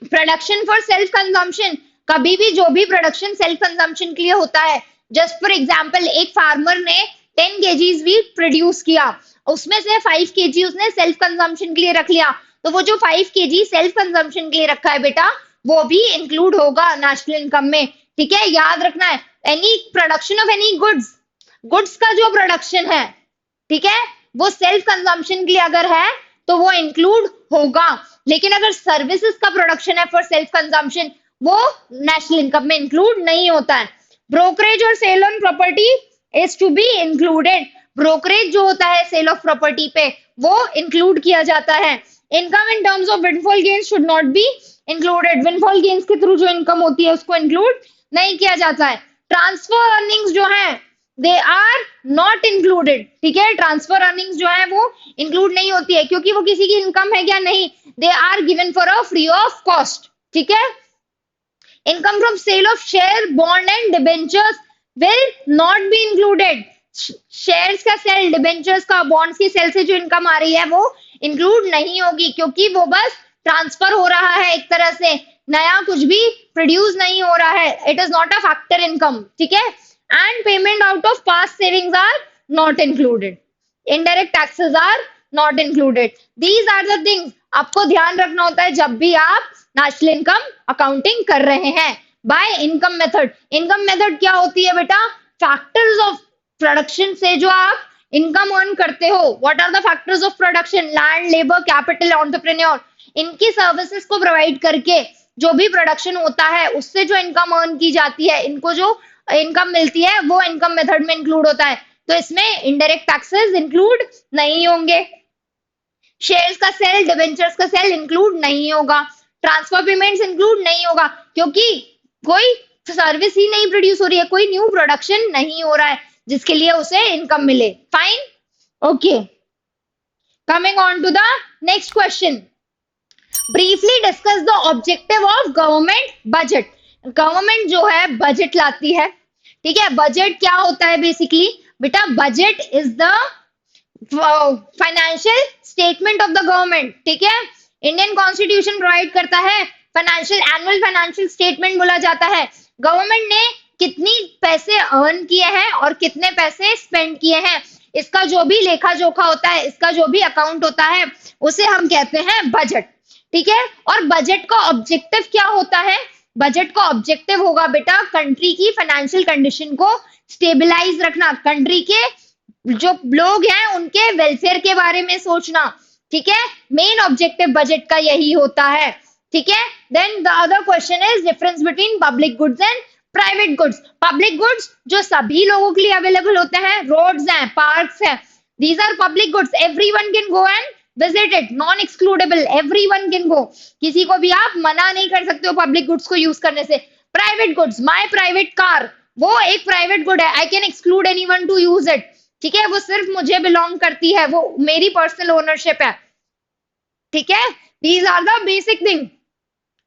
production for self consumption, कभी भी जो भी प्रोडक्शन सेल्फ कंजम्पशन के लिए होता है, जस्ट फॉर एग्जांपल एक फार्मर ने 10 केजीज वीट प्रोड्यूस किया, उसमें से 5 केजी उसने सेल्फ कंजम्पशन के लिए रख लिया, तो वो जो 5 केजी सेल्फ कंजम्पशन के लिए रखा है बेटा, वो भी इंक्लूड होगा नेशनल इनकम में, ठीक है। याद रखना है, any production of any goods, goods का जो प्रोडक्शन है, ठीक है, वो सेल्फ कंजम्पशन के लिए अगर है तो वो इंक्लूड होगा। लेकिन अगर सर्विसेज का प्रोडक्शन है फॉर सेल्फ कंजम्पशन, वो नेशनल इनकम में इंक्लूड नहीं होता है। ब्रोकरेज और sale on property is to be included, brokerage जो होता है सेल ऑफ प्रॉपर्टी पे, वो इंक्लूड किया जाता है। Income in terms of windfall gains should not be included, windfall gains के थ्रू जो इनकम होती है उसको इंक्लूड नहीं किया जाता है। ट्रांसफर अर्निंग्स जो है दे आर नॉट इंक्लूडेड, ठीक है, ट्रांसफर अर्निंग्स जो है वो इंक्लूड नहीं होती है, क्योंकि वो किसी की इनकम है क्या, नहीं, they are given for a free of cost, ठीक है। Income from sale of share, bond and debentures will not be included, shares का सेल, डिबेंचर्स का, बॉन्ड्स की सेल से जो इनकम आ रही है वो इंक्लूड नहीं होगी, क्योंकि वो बस ट्रांसफर हो रहा है एक तरह से, नया कुछ भी प्रोड्यूस नहीं हो रहा है, it is not a factor income, ठीक है। And payment out of past savings are not included, indirect taxes are not included. These are the things आपको ध्यान रखना होता है जब भी आप नेशनल इनकम अकाउंटिंग कर रहे हैं by income method. Income method क्या होती है बेटा, फैक्टर्स ऑफ प्रोडक्शन से जो आप इनकम अर्न करते हो, what are the factors of production, land, labour, capital, entrepreneur, इनकी सर्विसेज को प्रोवाइड करके जो भी प्रोडक्शन होता है उससे जो इनकम अर्न की जाती है, इनको जो इनकम मिलती है वो इनकम मेथड में इंक्लूड होता है, तो इसमें इनडायरेक्ट टैक्सेस इंक्लूड नहीं होंगे। शेयर्स का सेल, डिबेंचर्स का सेल इंक्लूड नहीं होगा, ट्रांसफर पेमेंट्स इंक्लूड नहीं होगा, क्योंकि कोई सर्विस ही नहीं प्रोड्यूस हो रही है, कोई न्यू प्रोडक्शन नहीं हो रहा है जिसके लिए उसे इनकम मिले। Fine, okay. Coming on to the next question, briefly discuss the objective of government budget. Government जो है बजट लाती है, ठीक है। बजट क्या होता है बेसिकली बेटा? Budget is the financial statement of the government, ठीक है। इंडियन कॉन्स्टिट्यूशन प्रोवाइड करता है फाइनेंशियल, एनुअल फाइनेंशियल स्टेटमेंट बोला जाता है। गवर्नमेंट ने कितनी पैसे अर्न किए हैं और कितने पैसे स्पेंड किए हैं, इसका जो भी लेखा जोखा होता है, इसका जो भी अकाउंट होता है, उसे हम कहते हैं बजट, ठीक है। और बजट का ऑब्जेक्टिव क्या होता है? बजट का ऑब्जेक्टिव होगा बेटा कंट्री की फाइनेंशियल कंडीशन को स्टेबलाइज रखना, कंट्री के जो लोग हैं उनके वेलफेयर के बारे में सोचना, ठीक है। मेन ऑब्जेक्टिव बजट का यही होता है, ठीक है। Then the other question is difference between public goods and private goods. Public goods जो सभी लोगों के लिए अवेलेबल होते हैं, रोड्स हैं, पार्क्स हैं, these are public goods, everyone can go and visit it, non excludable, everyone can go, किसी को भी आप मना नहीं कर सकते हो पब्लिक गुड्स को यूज करने से। Private goods, my private car, वो एक प्राइवेट गुड है, I can exclude anyone to use it, ठीक है, वो सिर्फ मुझे बिलोंग करती है, वो मेरी पर्सनल ओनरशिप है, ठीक है। These are the basic thing.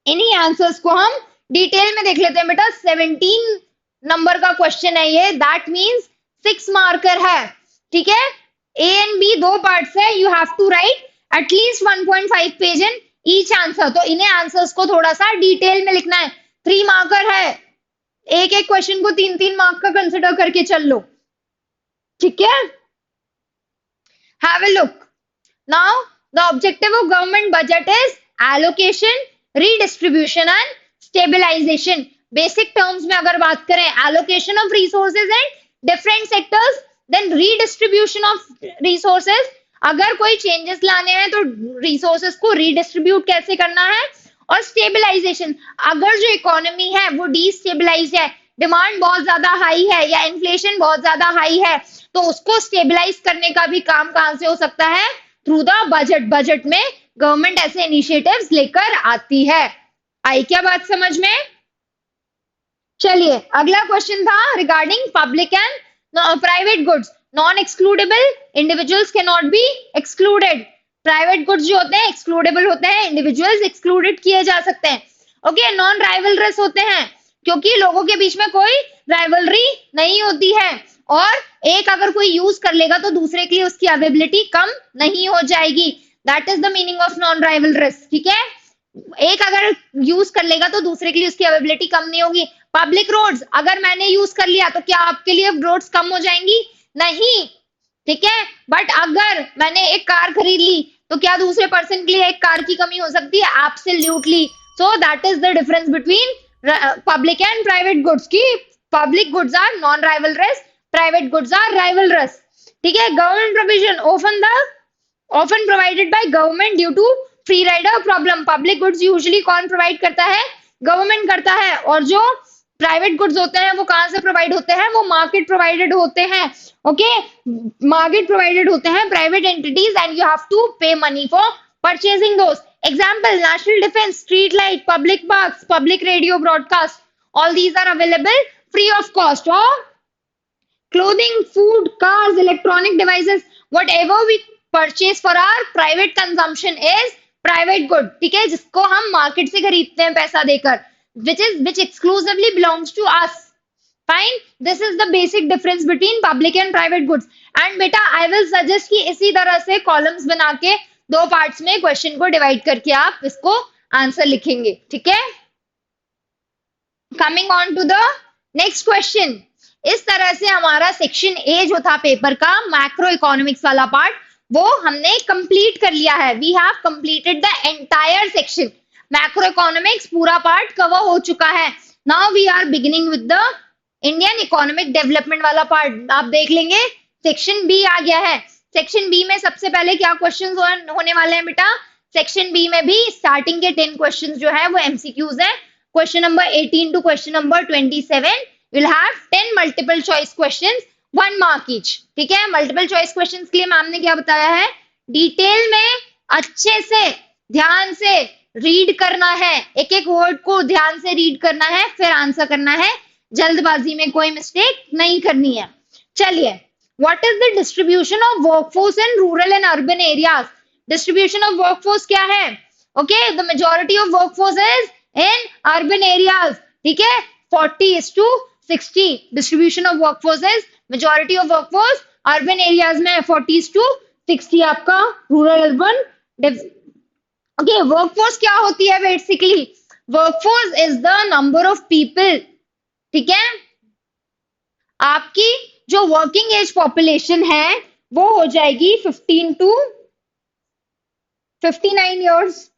इन्हीं आंसर्स को हम डिटेल में देख लेते हैं बेटा। 17 नंबर का क्वेश्चन है ये, दैट मींस 6 मार्कर है, ठीक है। ए एंड बी दो पार्ट्स है, you have to write at least 1.5 page in each answer, तो इन्हें आंसर्स को थोड़ा सा डिटेल में लिखना है। 3 मार्कर है, एक एक क्वेश्चन को 3-3 मार्क का कंसिडर करके चल लो, ठीक है। Have a look now, the objective of government budget is allocation, redistribution and stabilisation. Basic terms में अगर बात करें, allocation of resources in different sectors, then redistribution of resources, अगर कोई चेंजेस लाने हैं तो रिसोर्सेज को रीडिस्ट्रीब्यूट कैसे करना है, और स्टेबलाइजेशन, अगर जो इकोनॉमी है वो डीस्टेबलाइज है, डिमांड बहुत ज्यादा हाई है या इन्फ्लेशन बहुत ज्यादा हाई है, तो उसको स्टेबलाइज करने का भी काम कहां से हो सकता है? Through the budget. बजट में गवर्नमेंट ऐसे इनिशिएटिव्स लेकर आती है। आई क्या बात समझ में? चलिए अगला क्वेश्चन था regarding public and private goods. Non excludable, individuals can not be excluded. Private goods जो होते हैं एक्सक्लूडेबल होते हैं, इंडिविजुअल्स एक्सक्लूडेड किए जा सकते हैं। ओके, नॉन राइवलरस होते हैं क्योंकि लोगों के बीच में कोई राइवलरी नहीं होती है, और एक अगर कोई यूज कर लेगा तो दूसरे के लिए उसकी अवेलेबिलिटी कम नहीं हो जाएगी। That is the meaning of non rivalries, ठीक है। एक अगर यूज कर लेगा तो दूसरे के लिए उसकी अवेलेबिलिटी कम नहीं होगी। पब्लिक रोड्स, अगर मैंने यूज कर लिया तो क्या आपके लिए रोड्स कम हो जाएंगी? नहीं, ठीक है। बट अगर मैंने एक कार खरीद ली तो क्या दूसरे पर्सन के लिए एक कार की कमी हो सकती है? Absolutely. So that is the difference between public and private goods की public goods are non rivalrous, private goods are rivalrous, ठीक है। Government provision often provided by government due to free rider problem। Public goods usually कौन provide करता है? Government करता है, और जो प्राइवेट गुड्स होते हैं वो कहां से प्रोवाइड होते हैं? वो मार्केट प्रोवाइडेड होते हैं। ओके, मार्केट प्रोवाइडेड होते हैं private entities, and you have to pay money for purchasing those. Example, national defence, street light, public parks, public radio broadcast, all these are available free of cost. और clothing, food, cars, electronic devices, whatever we purchase for our private consumption is private good, ठीक है, जिसको हम market से खरीदते हैं पैसा देकर, which exclusively belongs to us. Fine, this is the basic difference between public and private goods. And बेटा I will suggest कि इसी तरह से कॉलम्स बना के दो पार्ट्स में क्वेश्चन को डिवाइड करके आप इसको आंसर लिखेंगे, ठीक है। Coming on to the next question, इस तरह से हमारा सेक्शन ए जो था पेपर का मैक्रो इकोनॉमिक्स वाला पार्ट, वो हमने कंप्लीट कर लिया है। We have completed the entire section. Macroeconomics पूरा पार्ट कवर हो चुका है। Now we are beginning with the Indian economic development वाला पार्ट। आप देख लेंगे सेक्शन बी आ गया है। सेक्शन बी में सबसे पहले क्या क्वेश्चंस होने वाले हैं बेटा? सेक्शन बी में भी स्टार्टिंग के 10 क्वेश्चंस जो है वो एमसीक्यूज है। Question number 18 to question number 27 will have 10 multiple choice questions, 1 mark each. ठीक है, मल्टीपल चॉइस क्वेश्चंस के लिए मैम ने क्या बताया है, डिटेल में अच्छे से ध्यान से रीड करना है, एक एक वर्ड को ध्यान से रीड करना है, फिर आंसर करना है, जल्दबाजी में कोई मिस्टेक नहीं करनी है। चलिए, what is the distribution of workforce in rural and urban areas? Distribution of workforce क्या है? Okay, the majority of workforce is in urban areas. ठीक है, 40:60 distribution of workforce is, majority of workforce urban areas में, 40:60 आपका rural urban. Okay, workforce क्या होती है basically? Workforce is the number of people, ठीक है, आपकी जो वर्किंग एज पॉपुलेशन है वो हो जाएगी 15 to 59 ईयर्स।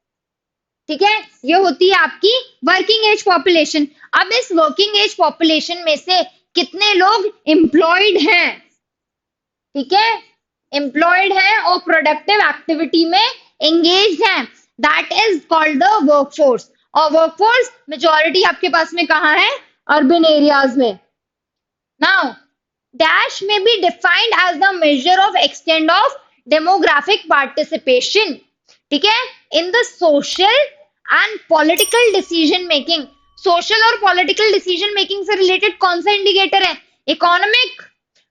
ठीक है, ये होती है आपकी वर्किंग एज पॉपुलेशन। अब इस वर्किंग एज पॉपुलेशन में से कितने लोग एम्प्लॉयड हैं? ठीक है, एम्प्लॉयड हैं और प्रोडक्टिव एक्टिविटी में एंगेज्ड हैं, that is called the workforce. और वर्कफोर्स मेजॉरिटी आपके पास में कहाँ है? अर्बन एरियाज में। Now dash may be defined as the measure of extent of demographic participation, ठीक है, in the social and political decision making। social और political decision making से related कौन सा इंडिकेटर है? इकोनॉमिक?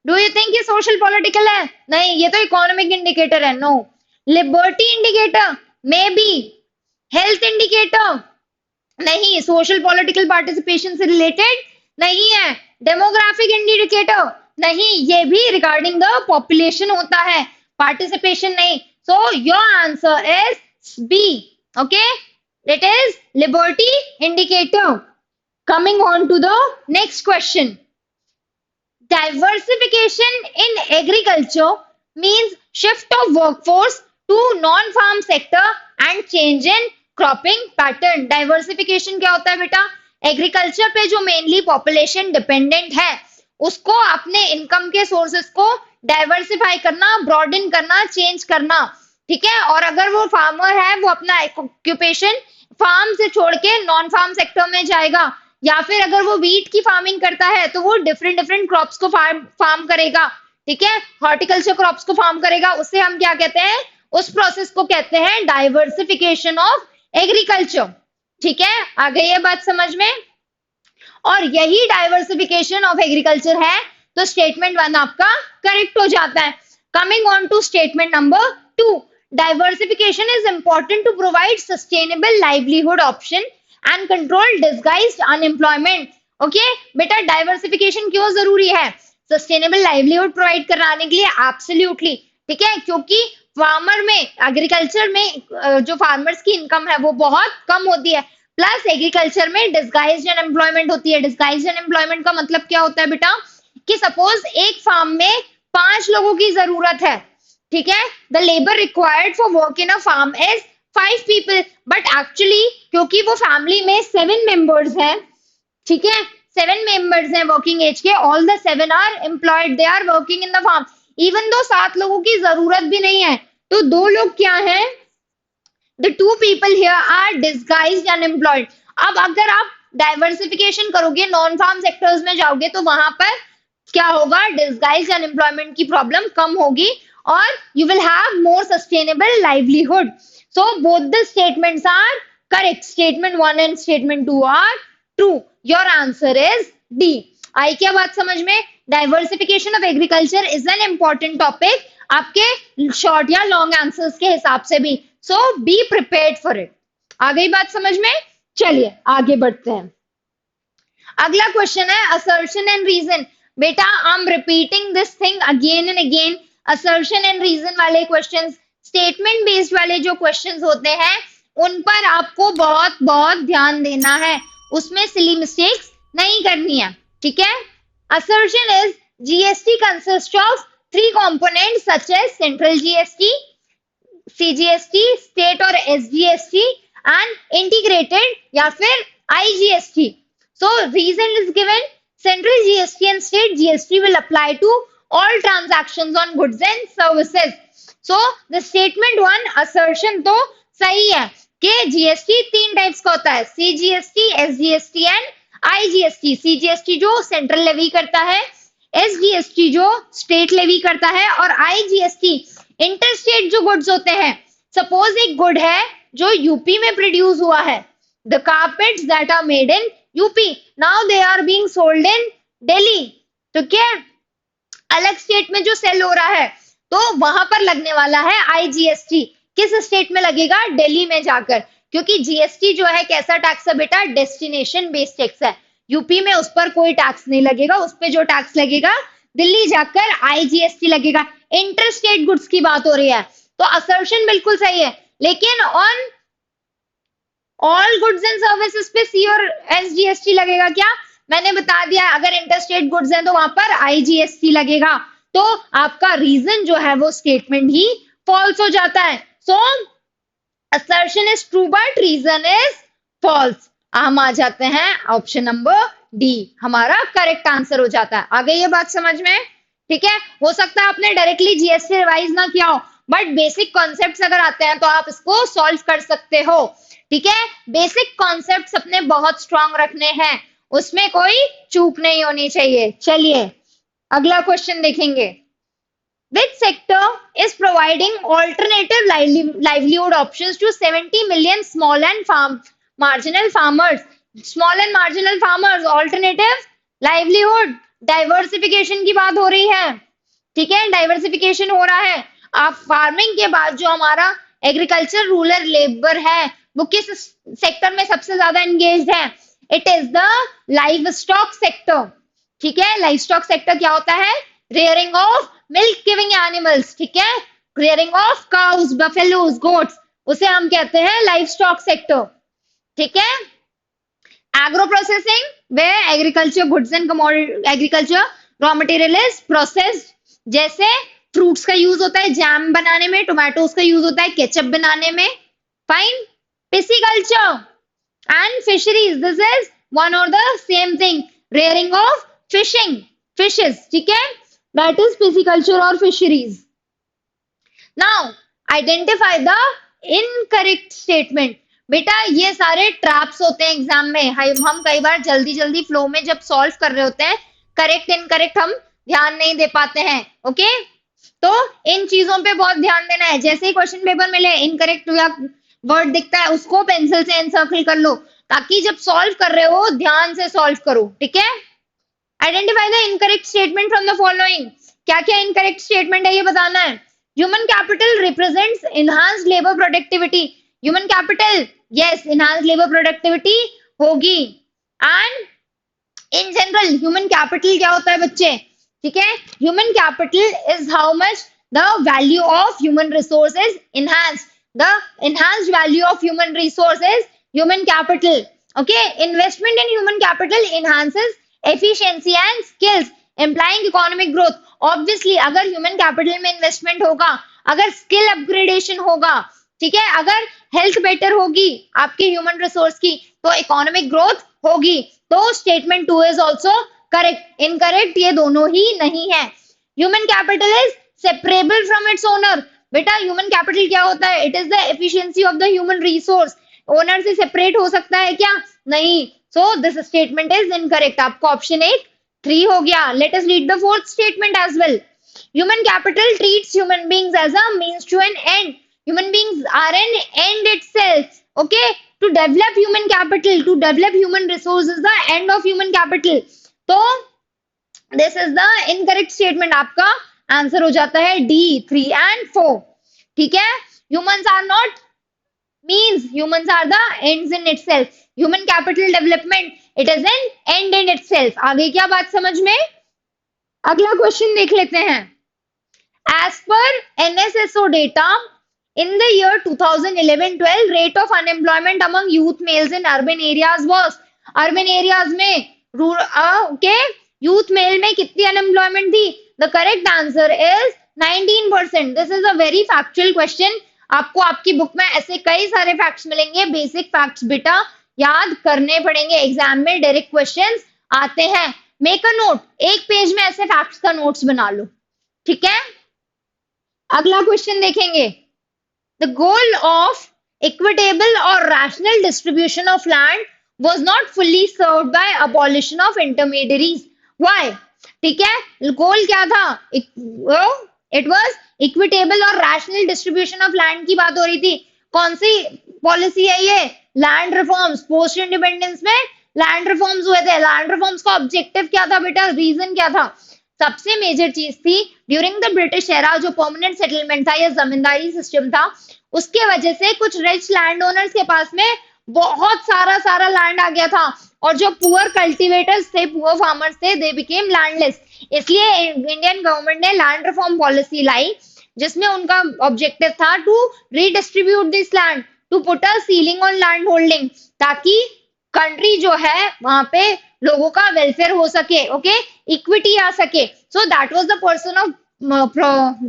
डू यू थिंक ये social political है? नहीं, ये तो इकोनॉमिक इंडिकेटर है। No. Liberty indicator? Maybe. Health indicator? नहीं, सोशल पॉलिटिकल पार्टिसिपेशन से रिलेटेड नहीं है। Demographic indicator? नहीं, ये भी रिगार्डिंग द पॉपुलेशन होता है, पार्टिसिपेशन नहीं। So your answer is B. Okay, it is liberty indicator. Coming on to the next question, diversification in agriculture means shift of workforce to non-farm sector and change in cropping pattern। diversification क्या होता है बेटा? Agriculture पे जो mainly population dependent है उसको अपने income के सोर्सेस को डाइवर्सिफाई करना, ब्रॉडन करना, चेंज करना। ठीक है, और अगर वो फार्मर है वो अपना ऑक्यूपेशन फार्म से छोड़ के नॉन फार्म सेक्टर में जाएगा, या फिर अगर वो वीट की फार्मिंग करता है तो वो डिफरेंट डिफरेंट क्रॉप्स को फार्म करेगा। ठीक है, हॉर्टिकल्चर क्रॉप्स को फार्म करेगा, उससे हम क्या कहते हैं? उस प्रोसेस को कहते हैं डाइवर्सिफिकेशन ऑफ एग्रीकल्चर। ठीक है, आ गई है बात समझ में? और यही डाइवर्सिफिकेशन ऑफ एग्रीकल्चर है, तो स्टेटमेंट 1 आपका करेक्ट हो जाता है। Coming on to statement number 2, diversification is important to provide sustainable livelihood option and control disguised unemployment. Okay बेटा, डाइवर्सिफिकेशन क्यों जरूरी है? सस्टेनेबल लाइवलीहुड प्रोवाइड कराने के लिए, एब्सोल्युटली। ठीक है, क्योंकि फार्मर में, एग्रीकल्चर में जो फार्मर्स की इनकम है वो बहुत कम होती है, प्लस एग्रीकल्चर में डिस्गाइज्ड अनएम्प्लॉयमेंट होती है। डिस्गाइज्ड अनएम्प्लॉयमेंट का मतलब क्या होता है बेटा? कि सपोज एक फार्म में 5 लोगों की जरूरत है, ठीक है, the labour required for work in a farm is 5 people, but actually क्योंकि वो फैमिली में 7 मेंबर्स हैं, ठीक है, 7 मेंबर्स हैं वर्किंग एज के, all the 7 are employed, they are working in the farm, even though 7 लोगों की जरूरत भी नहीं है, तो 2 लोग क्या हैं? The 2 people here are disguised unemployed। अब अगर आप डाइवर्सिफिकेशन करोगे, नॉन फार्म सेक्टर्स में जाओगे, तो वहां पर क्या होगा? डिस्गाइज्ड अनएम्प्लॉयमेंट की प्रॉब्लम कम होगी और you will have more sustainable livelihood। So both the statements are correct। Statement 1 and statement 2 are true। Your answer is D। आई क्या बात समझ में? Diversification of agriculture is an important topic आपके short या long answers के हिसाब से भी। सो बी प्रिपेयर्ड फॉर इट। आ गई बात समझ में? चलिए आगे बढ़ते हैं। अगला क्वेश्चन है असर्शन एंड रीजन। बेटा I am repeating this thing again and again. Assertion and reason वाले क्वेश्चंस, स्टेटमेंट बेस्ड वाले जो क्वेश्चंस होते हैं उन पर आपको बहुत बहुत ध्यान देना है, उसमें सिली मिस्टेक्स नहीं करनी है। ठीक है, assertion is GST consist of 3 components such as central GST, CGST, state और SGST and integrated या फिर IGST। So reason is given, central GST and state GST will apply to all transactions on goods and services। So the statement 1 assertion तो सही है कि GST 3 types का होता है, CGST, SGST and IGST, CGST जो सेंट्रल लेवी करता है, एसजीएसटी जो स्टेट लेवी करता है, और आईजीएसटी इंटरस्टेट जो गुड्स होते हैं। सपोज एक गुड है जो यूपी में प्रोड्यूस हुआ है, the carpets that are made in UP, now they are being sold in Delhi. तो क्या अलग स्टेट में जो सेल हो रहा है, तो वहां पर लगने वाला है आईजीएसटी। किस स्टेट में लगेगा? दिल्ली में जाकर, क्योंकि जीएसटी जो है कैसा टैक्स है बेटा? डेस्टिनेशन बेस्ड टैक्स है। यूपी में उस पर कोई टैक्स नहीं लगेगा, उस पर जो टैक्स लगेगा दिल्ली जाकर आईजीएसटी लगेगा। इंटर स्टेट गुड्स की बात हो रही है, तो असर्शन बिल्कुल सही है, लेकिन on all goods and services पे सी और एसजीएसटी लगेगा क्या? मैंने बता दिया, अगर इंटरस्टेट गुड्स हैं तो वहां पर आईजीएसटी लगेगा। तो आपका रीजन जो है वो स्टेटमेंट ही फॉल्स हो जाता है। सो assertion is true but reason is false। हम आ जाते हैं ऑप्शन नंबर डी, हमारा करेक्ट आंसर हो जाता है। आ गई ये बात समझ में? ठीक है, हो सकता है आपने डायरेक्टली जीएसटी रिवाइज ना किया हो, बट बेसिक कॉन्सेप्ट्स अगर आते हैं तो आप इसको सॉल्व कर सकते हो। ठीक है, बेसिक कॉन्सेप्ट्स अपने बहुत स्ट्रांग रखने हैं, उसमें कोई चूक नहीं होनी चाहिए। चलिए अगला क्वेश्चन देखेंगे। Which sector is providing alternative livelihood options to 70 million small and marginal farmers? Small and marginal farmers, alternative livelihood, diversification की बात हो रही है। ठीक है, डाइवर्सिफिकेशन हो रहा है। आप फार्मिंग के बाद जो हमारा एग्रीकल्चर रूरल लेबर है वो किस सेक्टर में सबसे ज्यादा एंगेज्ड है? It is the live stock sector. ठीक है, लाइव स्टॉक सेक्टर क्या होता है? rearing of milk giving animals। ठीक है, rearing of cows, buffaloes, goats, उसे हम कहते हैं लाइव स्टॉक सेक्टर। ठीक है, agro processing where agriculture goods and agriculture raw material is processed, जैसे फ्रूट्स का यूज होता है जैम बनाने में, टोमेटोज का यूज होता है केचप बनाने में। Fine. Pisciculture and fisheries, this is one और the same thing, rearing of fishes। ठीक है, that is pisciculture or fisheries। Now identify the incorrect statement। बेटा ये सारे ट्रैप्स होते हैं एग्जाम में, हम कई बार जल्दी जल्दी फ्लो में जब सॉल्व कर रहे होते हैं, करेक्ट इनकरेक्ट हम ध्यान नहीं दे पाते हैं। ओके, तो इन चीजों पे बहुत ध्यान देना है। जैसे ही क्वेश्चन पेपर मिले इनकरेक्ट या वर्ड दिखता है उसको पेंसिल से एनसर्कल कर लो, ताकि जब सॉल्व कर रहे हो ध्यान से सॉल्व करो। ठीक है, identify the incorrect statement from the following. क्या क्या इनकरेक्ट स्टेटमेंट है ये बताना है। Human capital represents enhanced labour productivity. Human capital, yes, enhanced labour productivity होगी। And in general human capital क्या होता है बच्चे? ठीक है, human capital is how much the value of human resource is enhanced. The enhanced value of human resource is human capital. Okay, investment in human capital इनहांसेस efficiency and skills implying economic growth। obviously अगर human capital में investment होगा, अगर skill upgradation होगा, ठीक है, अगर health better होगी आपके human resource की, तो economic growth होगी। तो statement 2 is also correct। incorrect ये दोनों ही नहीं है। human capital is separable from its owner। बेटा human capital क्या होता है? it is the efficiency of the human resource। owner से separate हो सकता है क्या? नहीं। So this statement is incorrect। आपको ऑप्शन 1 3 हो गया। Let us read the fourth statement as well। Human capital treats human beings as a means to an end। Human beings are an end itself। Okay, to develop human capital, to develop human resources is the end of human capital। तो this is the incorrect statement। आपका answer हो जाता है D 3 and 4। ठीक है, humans are not means, humans are the ends in itself। human capital development, it is an end in itself। आगे क्या बात समझ में? अगला क्वेश्चन देख लेते हैं। as per NSSO data in the year 2011-12 rate of unemployment among youth males in urban areas was। urban areas में okay, youth male में कितनी unemployment थी? the correct answer is 19%। this is a very factual question। आपको आपकी book में ऐसे कई सारे फैक्ट्स मिलेंगे, बेसिक फैक्ट्स बेटा याद करने पड़ेंगे, एग्जाम में डायरेक्ट क्वेश्चंस आते हैं। मेक अ नोट, एक पेज में ऐसे फैक्ट्स का नोट्स बना लो। ठीक है, अगला क्वेश्चन देखेंगे। द गोल ऑफ इक्विटेबल और rational distribution of land was not fully served by abolition of intermediaries. Why? ठीक है, गोल क्या था? इट वाज इक्विटेबल और रैशनल डिस्ट्रीब्यूशन ऑफ लैंड की बात हो रही थी। कौन सी पॉलिसी है ये? Land reforms. पोस्ट इंडिपेंडेंस में लैंड रिफॉर्म्स हुए थे। लैंड रिफॉर्म्स का ऑब्जेक्टिव क्या था बेटा? रीजन क्या था? सबसे मेजर चीज थी ड्यूरिंग द ब्रिटिश एरा जो परमानेंट सेटलमेंट था या जमींदारी सिस्टम था, उसके वजह से कुछ रिच लैंड ओनर्स के पास में बहुत सारा सारा लैंड आ गया था और जो पुअर कल्टीवेटर्स थे, पुअर फार्मर्स थे, दे बिकेम लैंडलेस। इसलिए इंडियन गवर्नमेंट ने लैंड रिफॉर्म पॉलिसी लाई जिसमें उनका ऑब्जेक्टिव था to redistribute this land, to put a ceiling on land holding, ताकि कंट्री जो है वहां पे लोगों का वेलफेयर हो सके, ओके, इक्विटी आ सके। So that was the person of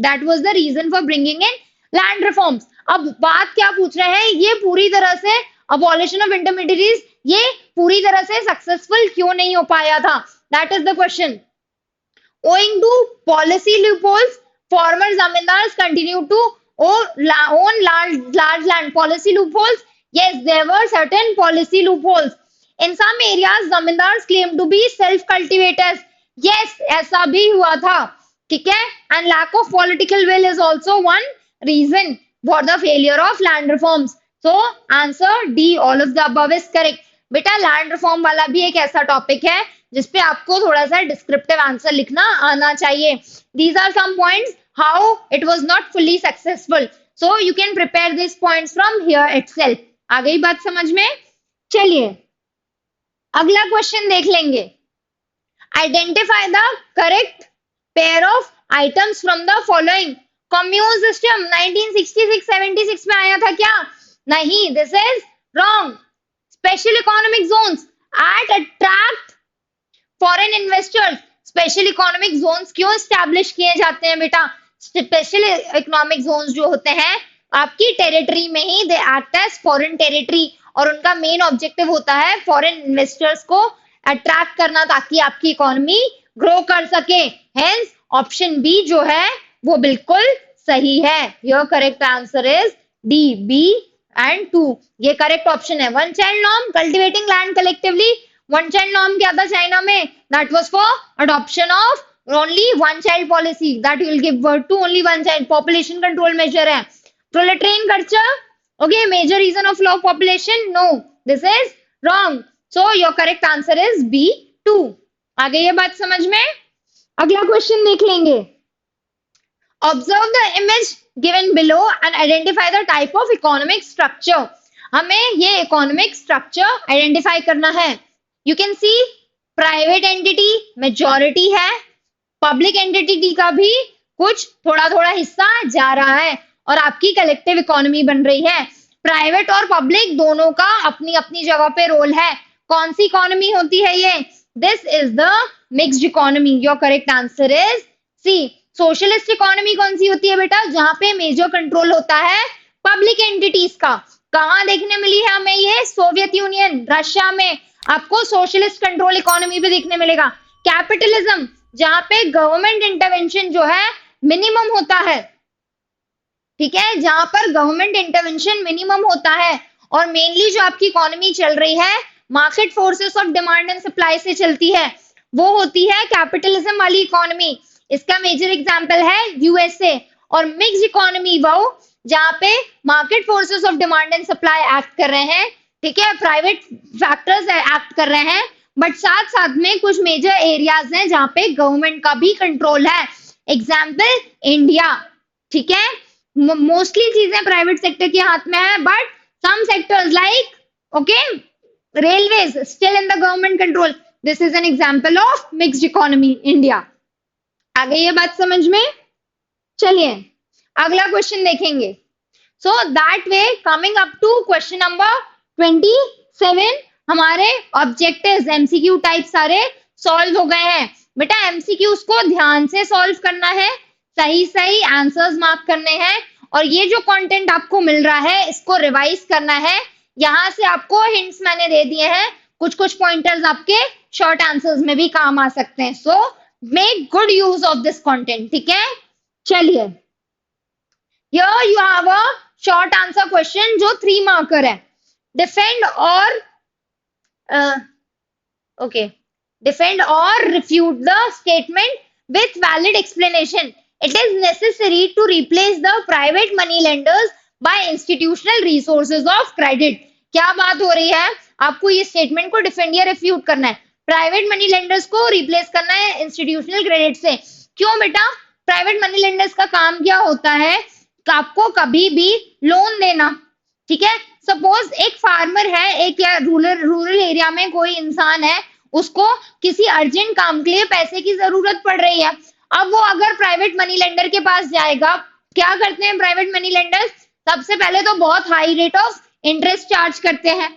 that was the reason for bringing in land reforms. अब बात क्या पूछ रहे हैं, ये पूरी तरह से अबॉलिशन ऑफ इंटरमीडिएरीज ये पूरी तरह से सक्सेसफुल क्यों नहीं हो पाया था? That is the question. Owing to policy loopholes, former zamindars continue to own large land. Policy loopholes, yes, there were certain policy loopholes. In some areas, zamindars claim to be self-cultivators. Yes, ऐसा भी हुआ था, ठीक है? And lack of political will is also one reason for the failure of land reforms. So, answer D, all of the above is correct. बेटा land reform वाला भी एक ऐसा टॉपिक है जिसपे आपको थोड़ा सा डिस्क्रिप्टिव आंसर लिखना आना चाहिए। These are some points how it was not fully successful, so you can prepare this points from here itself. आ गई बात समझ में? चलिए अगला क्वेश्चन देख लेंगे। Identify the correct pair of items from the following. Commune system 1966-76 में आया था क्या? नहीं, this is wrong. Special economic zones at attract foreign investors. Special economic zones क्यों स्टैब्लिश किए जाते हैं बेटा? स्पेशल इकोनॉमिक जोन्स जो होते हैं आपकी टेरिटरी में ही they act as foreign territory और उनका मेन ऑब्जेक्टिव होता है फॉरेन इन्वेस्टर्स को अट्रैक्ट करना ताकि आपकी इकोनॉमी ग्रो कर सके। हेंस ऑप्शन बी जो है वो बिल्कुल सही है। Your correct answer is D, B and 2। ये करेक्ट ऑप्शन है। One child norm, cultivating land collectively. One child norm क्या था चाइना में? That was for adoption of only one child policy, that will give birth to only one child. Population control measure है। Proletarian culture, okay, major reason of low population, no, this is wrong. So your correct answer is B 2। आगे ये बात समझ में? अगला question देख लेंगे। Observe the image given below and identify the type of economic structure. हमें ये इकोनॉमिक स्ट्रक्चर आइडेंटिफाई करना है। You can see private entity majority है, पब्लिक एंटिटी का भी कुछ थोड़ा थोड़ा हिस्सा जा रहा है और आपकी कलेक्टिव इकोनॉमी बन रही है। प्राइवेट और पब्लिक दोनों का अपनी अपनी जगह पे रोल है। कौन सी इकोनॉमी होती है ये? This is the mixed economy. Your correct answer is C. Socialist economy कौन सी होती है बेटा? जहां पे मेजर कंट्रोल होता है पब्लिक एंटिटीज का। कहां देखने मिली है हमें ये? सोवियत यूनियन, रशिया में आपको सोशलिस्ट कंट्रोल इकोनॉमी भी देखने मिलेगा। कैपिटलिज्म, जहां पे गवर्नमेंट इंटरवेंशन जो है मिनिमम होता है, ठीक है, जहां पर गवर्नमेंट इंटरवेंशन मिनिमम होता है और मेनली जो आपकी इकोनॉमी चल रही है market forces of demand and supply से चलती है, वो होती है कैपिटलिज्म वाली इकोनॉमी। इसका मेजर एग्जांपल है यूएसए। और मिक्स्ड इकोनॉमी वो जहां पे market forces of demand and supply act कर रहे हैं, ठीक है, प्राइवेट फैक्टर्स एक्ट कर रहे हैं, बट साथ साथ में कुछ मेजर एरियाज हैं जहां पे गवर्नमेंट का भी कंट्रोल है। एग्जाम्पल इंडिया, ठीक है, मोस्टली चीजें प्राइवेट सेक्टर के हाथ में है, but some sectors like okay railways still in the government control. This is an example of mixed economy India. आ गई ये बात समझ में? चलिए अगला क्वेश्चन देखेंगे। So that we coming up to question number 27 हमारे ऑब्जेक्टिव्स एमसीक्यू टाइप सारे सॉल्व हो गए हैं। बेटा एमसीक्यूज को ध्यान से सॉल्व करना है, सही सही आंसर्स मार्क करने हैं और ये जो कंटेंट आपको मिल रहा है इसको रिवाइज करना है। यहाँ से आपको हिंट्स मैंने दे दिए हैं, कुछ कुछ पॉइंटर्स आपके शॉर्ट आंसर्स में भी काम आ सकते हैं। So make good use of this content, ठीक है। चलिए here you have a short answer question जो 3 मार्कर है। डिफेंड और Okay. Defend or refute the statement with valid explanation. It is necessary to replace the private money lenders by institutional resources of credit. क्या बात हो रही है? आपको ये स्टेटमेंट को डिफेंड या रिफ्यूट करना है. प्राइवेट मनी लेंडर्स को रिप्लेस करना है इंस्टीट्यूशनल क्रेडिट से. क्यों बेटा? प्राइवेट मनी लेंडर्स का काम क्या होता है? आपको कभी भी लोन देना. ठीक है. सपोज एक फार्मर है, एक या रूरल एरिया में कोई इंसान है, उसको किसी अर्जेंट काम के लिए पैसे की जरूरत पड़ रही है. अब वो अगर प्राइवेट मनी लेंडर के पास जाएगा, क्या करते हैं प्राइवेट मनी लेंडर्स? सबसे पहले तो बहुत high rate of interest charge करते हैं.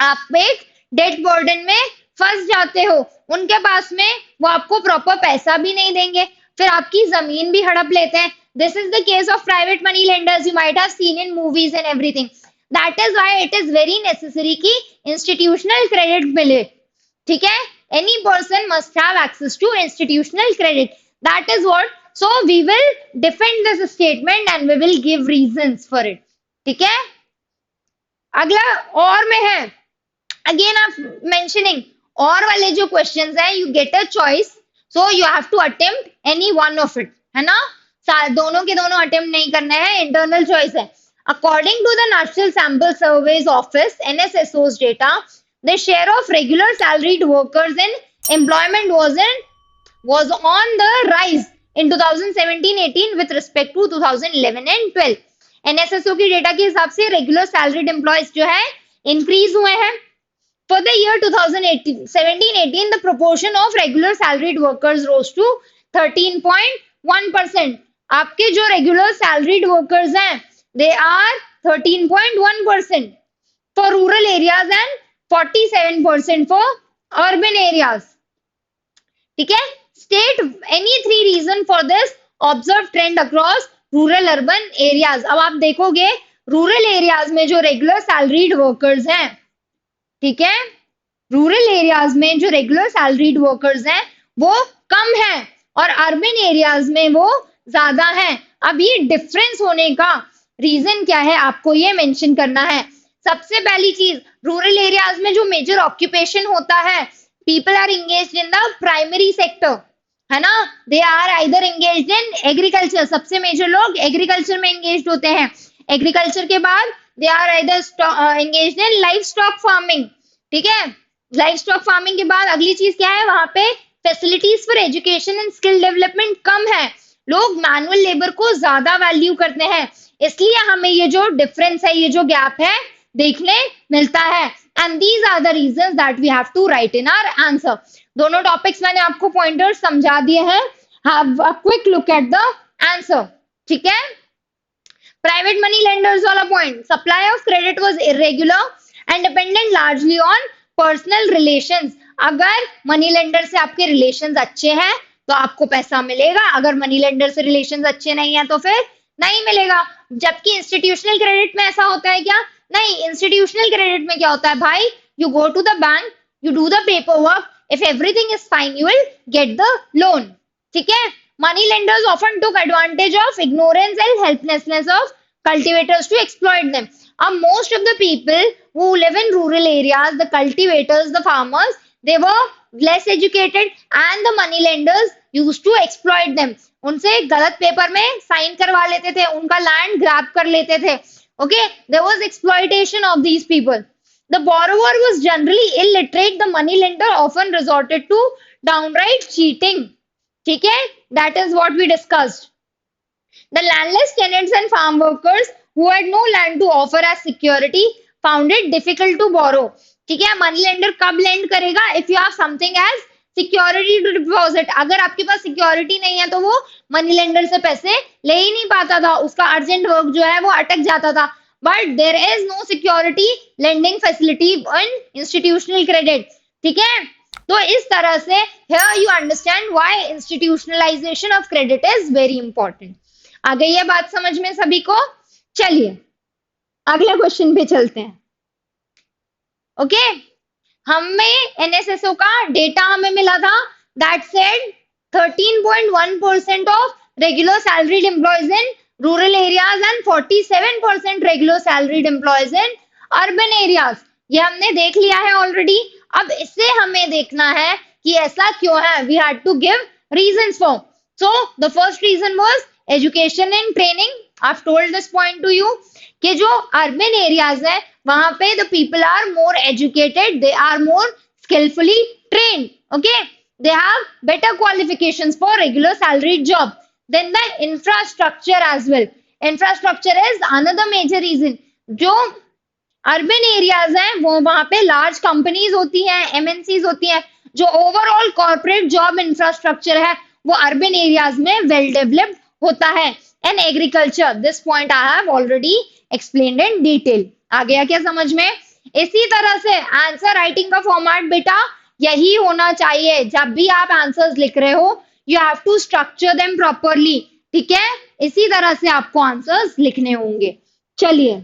आप एक डेट बर्डन में फंस जाते हो. उनके पास में वो आपको प्रॉपर पैसा भी नहीं देंगे, फिर आपकी जमीन भी हड़प लेते हैं. This is the case of private money lenders. You might have seen in movies and everything. That is why it is very necessary कि इंस्टीट्यूशनल क्रेडिट मिले. ठीक है. Any person must have access to institutional credit. That is what. So we will defend this statement and we will give reasons for it. ठीक है. अगला और में है, अगेन आप मेंशनिंग और वाले जो क्वेश्चंस है, you get a choice, so you have to attempt any one of it, है ना. दोनों के दोनों अटेम्प्ट नहीं करना है, इंटरनल चॉइस है. According to the national sample surveys office NSSO's data, the share of regular salaried workers in employment was on the rise in 2017-18 with respect to 2011 and 12. NSSO की डेटा के हिसाब से regular salaried employees जो है increase हुए हैं. For the year 2017-18, the proportion of regular salaried workers rose to 13.1%. आपके जो रेगुलर सैलरीड वर्कर्स हैं, they are 13.1% for rural areas and 47% for urban areas. ठीक है. State any three reason for this observed trend across rural urban areas. अब आप देखोगे rural areas में जो रेगुलर सैलरीड वर्कर्स हैं, ठीक है, रूरल एरियाज में जो रेगुलर सैलरीड वर्कर्स हैं वो कम है और अर्बन एरियाज में वो ज्यादा है. अब ये डिफरेंस होने का रीजन क्या है, आपको ये मेंशन करना है. सबसे पहली चीज, रूरल एरियाज में जो मेजर ऑक्यूपेशन होता है, people are engaged in the primary sector, है ना. They are either engaged in agriculture. सबसे मेजर लोग एग्रीकल्चर में एंगेज्ड होते हैं. एग्रीकल्चर के बाद they are either engaged in life stock farming. ठीक है. लाइफ स्टॉक फार्मिंग के बाद अगली चीज क्या है, वहां पे facilities for education and skill development कम है. लोग मैनुअल लेबर को ज्यादा वैल्यू करते हैं, इसलिए हमें ये जो डिफरेंस है, ये जो गैप है, देखने मिलता है. And these are the reasons that we have to write in our answer. दोनों टॉपिक्स मैंने आपको पॉइंटर्स समझा दिए हैं. Have a quick look at the answer. ठीक है. प्राइवेट मनी लेंडर्स वाला point, supply of credit was irregular and dependent largely on personal relations. अगर मनी लेंडर से आपके रिलेशंस अच्छे हैं तो आपको पैसा मिलेगा, अगर मनी लेंडर से रिलेशंस अच्छे नहीं है तो फिर नहीं मिलेगा. जबकि इंस्टीट्यूशनल क्रेडिट में ऐसा होता है क्या? नहीं. इंस्टीट्यूशनल क्रेडिट में क्या होता है भाई, you go to the bank, you do the paper work, if everything is fine you will get the loan. ठीक है. Money lenders often took advantage of ignorance and helplessness of cultivators to exploit them. Most of the people who live in rural areas, the cultivators, the farmers, they were less educated and the money lenders used to exploit them. उनसे गलत paper में sign करवा लेते थे, उनका land grab कर लेते थे. Okay, there was exploitation of these people. The borrower was generally illiterate. The money lender often resorted to downright cheating. ठीक है. That is what we discussed. The landless tenants and farm workers who had no land to offer as security found it difficult to borrow. ठीक है. Money lender कब land करेगा? If you have something as security to deposit. अगर आपके पास security नहीं है तो वो मनी लेंडर से पैसे ले ही नहीं पाता था, उसका अर्जेंट वर्क जो है वो अटक जाता था. But there is no security lending facility in institutional credit. ठीक है. तो इस तरह से here you understand why institutionalization of credit is very important. आ गई है बात समझ में सभी को? चलिए अगले क्वेश्चन पे चलते हैं. ओके. हमें NSSO का डेटा हमें मिला था that said 13.1% of regular salaried employees in rural areas and 47% regular salaried employees in urban areas. ये हमने देख लिया है ऑलरेडी। अब इससे हमें देखना है कि ऐसा क्यों है। We had to give reasons for. So the first reason was education and training. I have told this point to you कि जो अर्बन एरियाज है वहां पे the people are more educated, they are more skillfully trained. Okay, they have better qualifications for regular salaried job. Then the infrastructure as well. Infrastructure is another major reason. जो urban areas हैं वो वहां पे large companies होती हैं, MNCs होती हैं। जो ओवरऑल कॉर्पोरेट जॉब इंफ्रास्ट्रक्चर है वो अर्बन एरियाज में वेल डेवलप्ड होता है। And agriculture, this point I have already explained in detail. आ गया क्या समझ में? इसी तरह से आंसर राइटिंग का फॉर्मेट बेटा यही होना चाहिए। जब भी आप आंसर्स लिख रहे हो you have to structure them properly. ठीक है, इसी तरह से आपको आंसर्स लिखने होंगे। चलिए,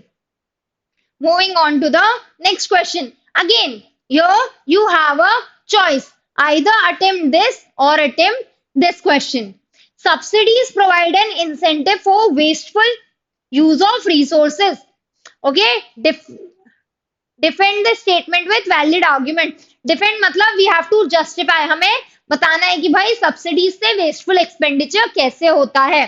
moving on to the next question. Again, here you have a choice. Either attempt this or attempt this question. Subsidies provide an incentive for wasteful use of resources. Okay, defend the statement with valid argument. Defend मतलब we have to justify. हमें बताना है कि भाई subsidies से wasteful expenditure कैसे होता है।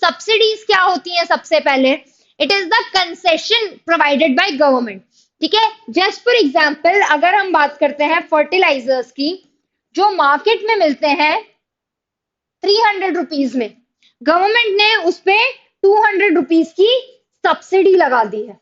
सब्सिडीज क्या होती हैं? सबसे पहले it is the concession provided by government. ठीक है, जस्ट फॉर एग्जांपल अगर हम बात करते हैं फर्टिलाइजर्स की, जो मार्केट में मिलते हैं 300 रुपीज में, गवर्नमेंट ने उस पे 200 रुपीज की सब्सिडी लगा दी है।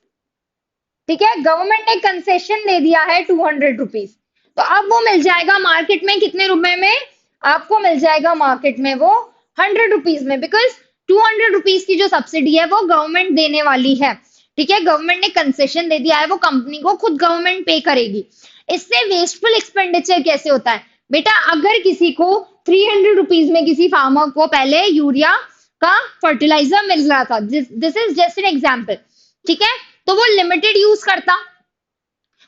ठीक है, गवर्नमेंट ने कंसेशन दे दिया है 200 रुपीज। तो अब वो मिल जाएगा मार्केट में कितने रुपए में? आपको मिल जाएगा मार्केट में वो 100 रुपीज में, बिकॉज 200 रुपीज की जो सब्सिडी है वो गवर्नमेंट देने वाली है। ठीक है, गवर्नमेंट ने कंसेशन दे दिया है, वो कंपनी को खुद गवर्नमेंट पे करेगी। इससे वेस्टफुल एक्सपेंडिचर कैसे होता है बेटा? अगर किसी को 300 रुपीज में किसी फार्मर को पहले यूरिया का फर्टिलाइजर मिल रहा था, this is just an example. ठीक है, तो वो लिमिटेड यूज करता,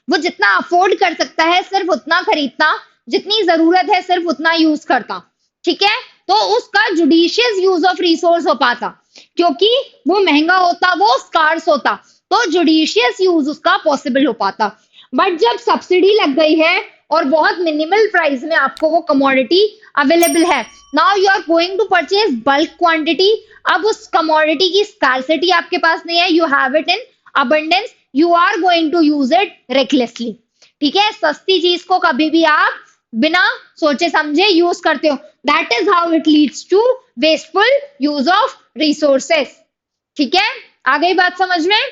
वो जितना अफोर्ड कर सकता है सिर्फ उतना खरीदता, जितनी जरूरत है सिर्फ उतना यूज करता। ठीक है, तो उसका जुडिशियस यूज ऑफ रिसोर्स हो पाता, क्योंकि वो महंगा होता, वो स्कार्स होता, तो जुडिशियस यूज उसका पॉसिबल हो पाता। बट जब सब्सिडी लग गई है और बहुत मिनिमल प्राइस में आपको वो कमोडिटी अवेलेबल है, now you are going to purchase bulk quantity. अब उस कमोडिटी की स्कार्सिटी आपके पास नहीं है, you have it in abundance, you are going to use it recklessly. ठीक है, सस्ती चीज को कभी भी आप बिना सोचे समझे यूज करते हो, that is how it leads to wasteful use of resources. ठीक है, आ गई बात समझ में?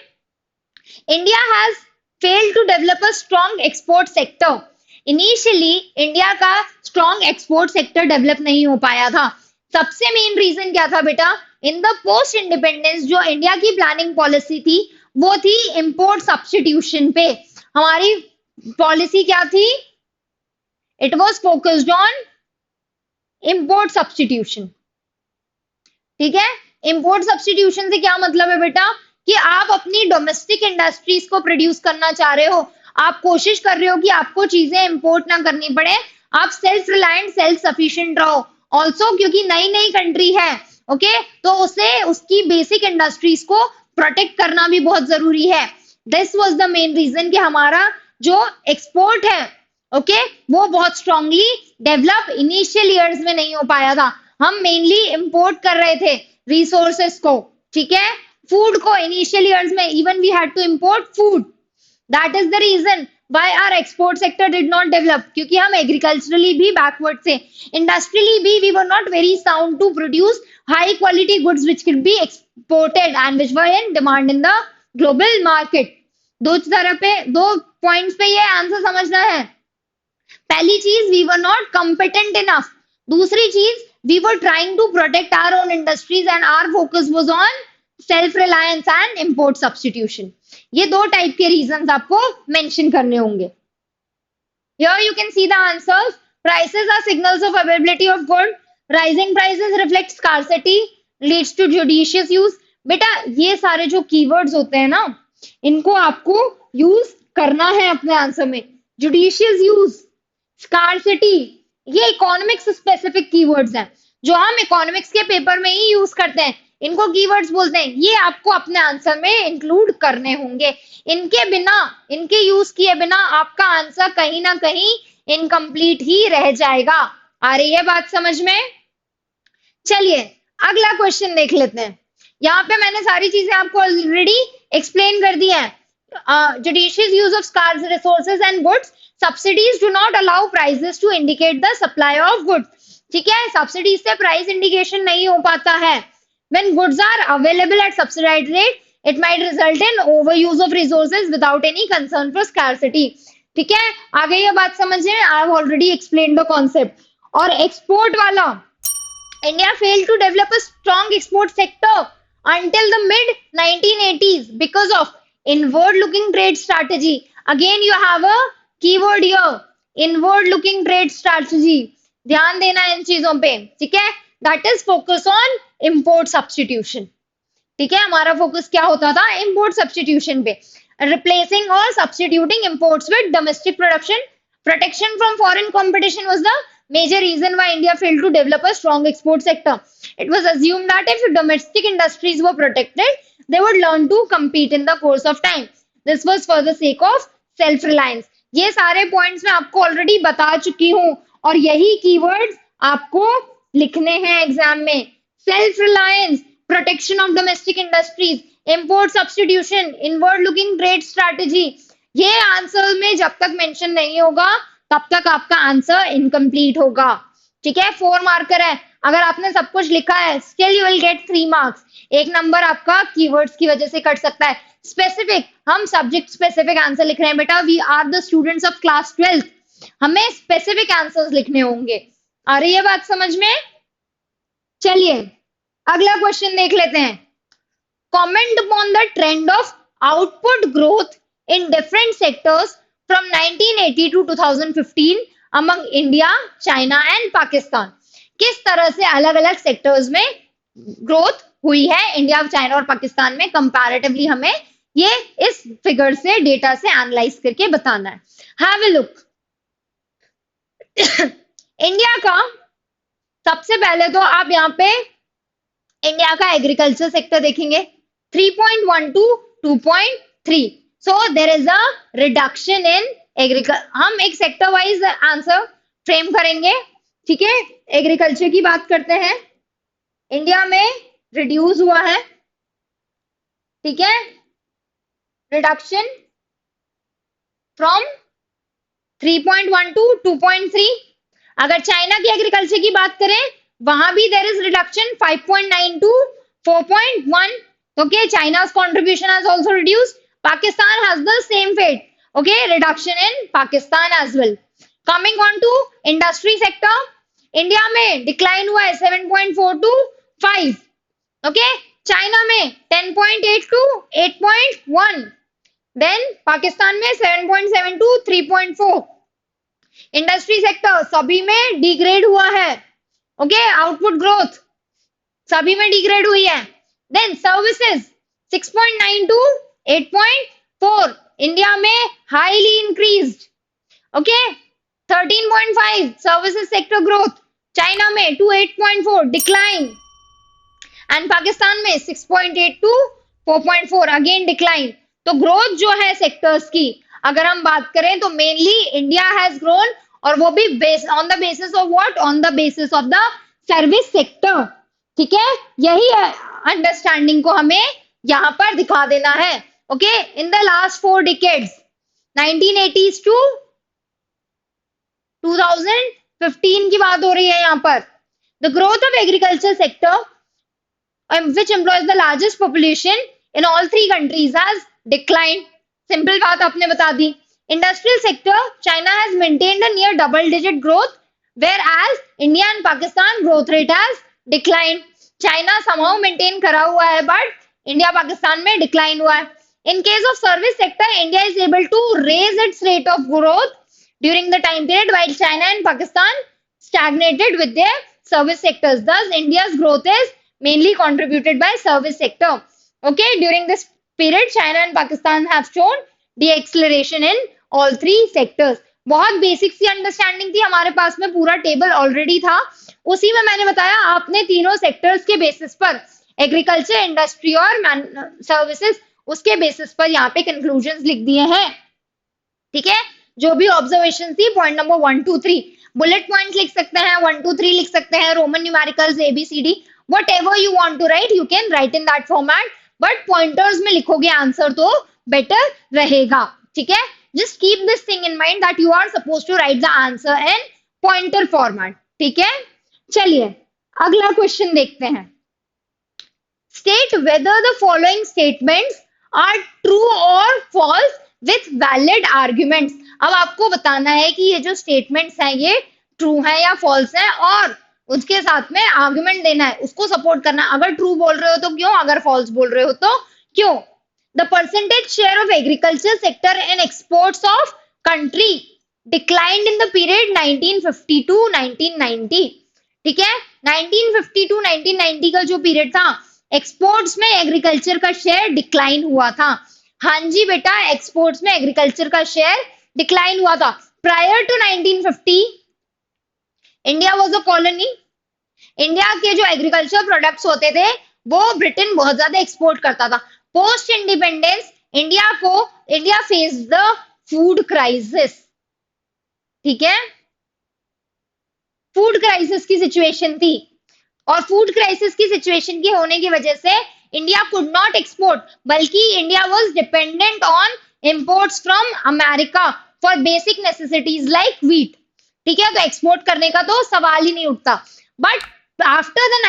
India has failed to develop a strong export sector. Initially India का स्ट्रॉन्ग एक्सपोर्ट सेक्टर डेवलप नहीं हो पाया था। सबसे मेन रीजन क्या था बेटा? इन द पोस्ट इंडिपेंडेंस जो इंडिया की प्लानिंग पॉलिसी थी वो थी इंपोर्ट सब्स्टिट्यूशन पे। हमारी पॉलिसी क्या थी? It was focused on import substitution. ठीक है, इंपोर्ट सब्स्टिट्यूशन से क्या मतलब है बेटा? कि आप अपनी डोमेस्टिक इंडस्ट्रीज को प्रोड्यूस करना चाह रहे हो, आप कोशिश कर रहे हो कि आपको चीजें इंपोर्ट ना करनी पड़े, आप सेल्फ रिलायंट सेल्फ सफिशिएंट रहो। ऑल्सो क्योंकि नई नई कंट्री है, ओके, तो उसे उसकी बेसिक इंडस्ट्रीज को प्रोटेक्ट करना भी बहुत जरूरी है। This was the main reason कि हमारा जो एक्सपोर्ट है, ओके, वो बहुत स्ट्रांगली डेवलप इनिशियल ईयर्स में नहीं हो पाया था। हम मेनली इंपोर्ट कर रहे थे रिसोर्सेस को। ठीक है, फूड को इनिशियल ईयर्स में even we had to import food. That is the reason why our export sector did not develop, क्योंकि हम एग्रीकल्चरली भी बैकवर्ड थे, इंडस्ट्रियली भी we were not very sound to produce high quality goods which can be exported and which were in demand in the global market. दो तरह पे, दो points पे ये आंसर समझना है। पहली चीज, we were not competent enough. दूसरी चीज, we were trying to protect our own industries and our focus was on self reliance and import substitution. ये दो टाइप के रीजंस आपको मेंशन करने होंगे। Here you can see the answers. Prices are signals of availability of good. Rising prices reflect scarcity, leads to judicious use. बेटा ये सारे जो कीवर्ड्स होते हैं ना, इनको आपको यूज करना है अपने आंसर में। जुडिशियस यूज, स्कार्सिटी, ये इकोनॉमिक्स स्पेसिफिक कीवर्ड्स हैं जो हम इकोनॉमिक्स के पेपर में ही यूज करते हैं। इनको कीवर्ड्स बोलते हैं। ये आपको अपने आंसर में इंक्लूड करने होंगे। इनके बिना, इनके यूज किए बिना आपका आंसर कहीं ना कहीं इनकम्प्लीट ही रह जाएगा। आ रही है बात समझ में? चलिए अगला क्वेश्चन देख लेते हैं। यहाँ पे मैंने सारी चीजें आपको ऑलरेडी एक्सप्लेन कर दी है। Judicious use of scarce resources and goods. Subsidies do not allow prices to indicate the supply of goods. ठीक है, सब्सिडीज से प्राइस इंडिकेशन नहीं हो पाता है। When goods are available at subsidized rate, it might result in overuse of resources without any concern for scarcity. ठीक है, आगे ये बात समझिए। आई have already explain the concept. और एक्सपोर्ट वाला, India failed to develop a strong export sector until the mid 1980s because of inward looking trade strategy. Again you have a keyword here, inward looking trade strategy. ध्यान देना इन चीजों पे, ठीक है। That is focus on import substitution. ठीक है, हमारा focus क्या होता था? इंपोर्ट सब्स्टिट्यूशन पे। रिप्लेसिंग और substituting imports with domestic production. Protection from foreign competition was the major reason why India failed to develop a strong export sector. It was assumed that if domestic industries were protected, they would learn to compete in the course of time. This was for the sake of self-reliance. ये सारे points मैं आपको already बता चुकी हूँ और यही keywords आपको लिखने हैं एग्जाम में। Self reliance, protection of domestic industries, import substitution, inward looking trade strategy. ये आंसर में जब तक मेंशन नहीं होगा तब तक आपका आंसर इनकम्प्लीट होगा। ठीक है, 4 मार्कर है। अगर आपने सब कुछ लिखा है still you will gate 3 marks. 1 number आपका कीवर्ड्स की वजह से कट सकता है। स्पेसिफिक, हम सब्जेक्ट स्पेसिफिक आंसर लिख रहे हैं बेटा। We are the students of class 12th, हमें स्पेसिफिक आंसर्स लिखने होंगे। आ रही है बात समझ में? चलिए अगला क्वेश्चन देख लेते हैं। Comment upon the trend of output growth in different sectors from 1980 to 2015 among India, China and Pakistan. किस तरह से अलग अलग सेक्टर्स में ग्रोथ हुई है इंडिया, चाइना और पाकिस्तान में कंपैरेटिवली, हमें ये इस फिगर से, डेटा से एनालाइज करके बताना है। Have a look. इंडिया का सबसे पहले तो आप यहाँ पे इंडिया का एग्रीकल्चर सेक्टर देखेंगे 3.1 to 2.3। So there is a reduction in agriculture. हम एक सेक्टर वाइज आंसर फ्रेम करेंगे। ठीक है, एग्रीकल्चर की बात करते हैं। इंडिया में रिड्यूस हुआ है, ठीक है, रिडक्शन फ्रॉम 3.1 to 2.3। अगर चाइना की एग्रीकल्चर की बात करें वहां भी there is reduction 5.9 to 4.1। Okay, China's contribution has also reduced. Pakistan has the same fate. Okay, reduction in Pakistan as well. Coming on to industry sector, India में decline हुआ है 7.4 to 5. Okay, China में 10.8 to 8.1. Then Pakistan में 7.7 to 3.4. Industry sector सभी में degrade हुआ है। Okay, output growth सभी में degrade हुई है। Then services 6.9 to 8.4, इंडिया में highly increased. Okay, 13.5 services sector growth, China में to 8.4 डिक्लाइन एंड पाकिस्तान में 6.8 to 4.4 अगेन डिक्लाइन। तो ग्रोथ जो है सेक्टर्स की अगर हम बात करें तो मेनली इंडिया हैज ग्रोन, और वो भी on the basis of what? On the basis of the service sector. ठीक है, यही अंडरस्टैंडिंग को हमें यहाँ पर दिखा देना है। Okay, in the last 4 decades 1980s to 2015 की बात हो रही है यहाँ पर। The growth of agriculture sector which employs the largest population in all 3 countries has declined. Simple बात आपने बता दी। Industrial sector, China has maintained a near double digit growth, whereas India and Pakistan growth rate has declined. China somehow maintain करा हुआ है but India Pakistan में decline हुआ है। In case of service sector, India is able to raise its rate of growth during the time period while China and Pakistan stagnated with their service sectors. Thus, India's growth is mainly contributed by service sector. Okay, during this period, China and Pakistan have shown deceleration in all 3 sectors. बहुत basic सी understanding थी, हमारे पास में पूरा table already था, उसी में मैंने बताया आपने तीनों सेक्टर्स के बेसिस पर एग्रीकल्चर, इंडस्ट्री और सर्विसेज, उसके बेसिस पर यहाँ पे कंक्लूजन लिख दिए हैं। ठीक है, जो भी ऑब्जर्वेशन थी पॉइंट नंबर 1 2 3 बुलेट पॉइंट लिख सकते हैं, 1 2 3 लिख सकते हैं, Roman numericals ABCD, whatever you want to write you can write in that format, but pointers में लिखोगे आंसर तो बेटर रहेगा। ठीक है, just keep this thing in mind that you are suppose to write the answer in pointer format. ठीक है, चलिए अगला क्वेश्चन देखते हैं। State whether the following statements are true or false with valid arguments। अब आपको बताना है कि ये जो स्टेटमेंट्स हैं ये ट्रू है या फॉल्स है, और उसके साथ में आर्गुमेंट देना है, उसको सपोर्ट करना है। अगर ट्रू बोल रहे हो तो क्यों, अगर फॉल्स बोल रहे हो तो क्यों। The percentage share of agriculture sector in exports of country declined in the period 1950 to 1990। ठीक है, 1950 to 1990 का जो पीरियड था, एक्सपोर्ट्स में एग्रीकल्चर का शेयर डिक्लाइन हुआ था। हाँ जी बेटा, एक्सपोर्ट्स में एग्रीकल्चर का शेयर डिक्लाइन हुआ था। Prior to 1950 India was a colony. India के जो एग्रीकल्चर प्रोडक्ट्स होते थे वो ब्रिटेन बहुत ज्यादा एक्सपोर्ट करता था। Post independence India face the food crisis. ठीक है, फूड क्राइसिस की सिचुएशन थी, और फूड क्राइसिस की सिचुएशन की होने की वजह से इंडिया कुड नॉट एक्सपोर्ट, बल्कि India was dependent on imports from America for basic necessities like wheat. ठीक है, तो एक्सपोर्ट करने का तो सवाल ही नहीं उठता। But after the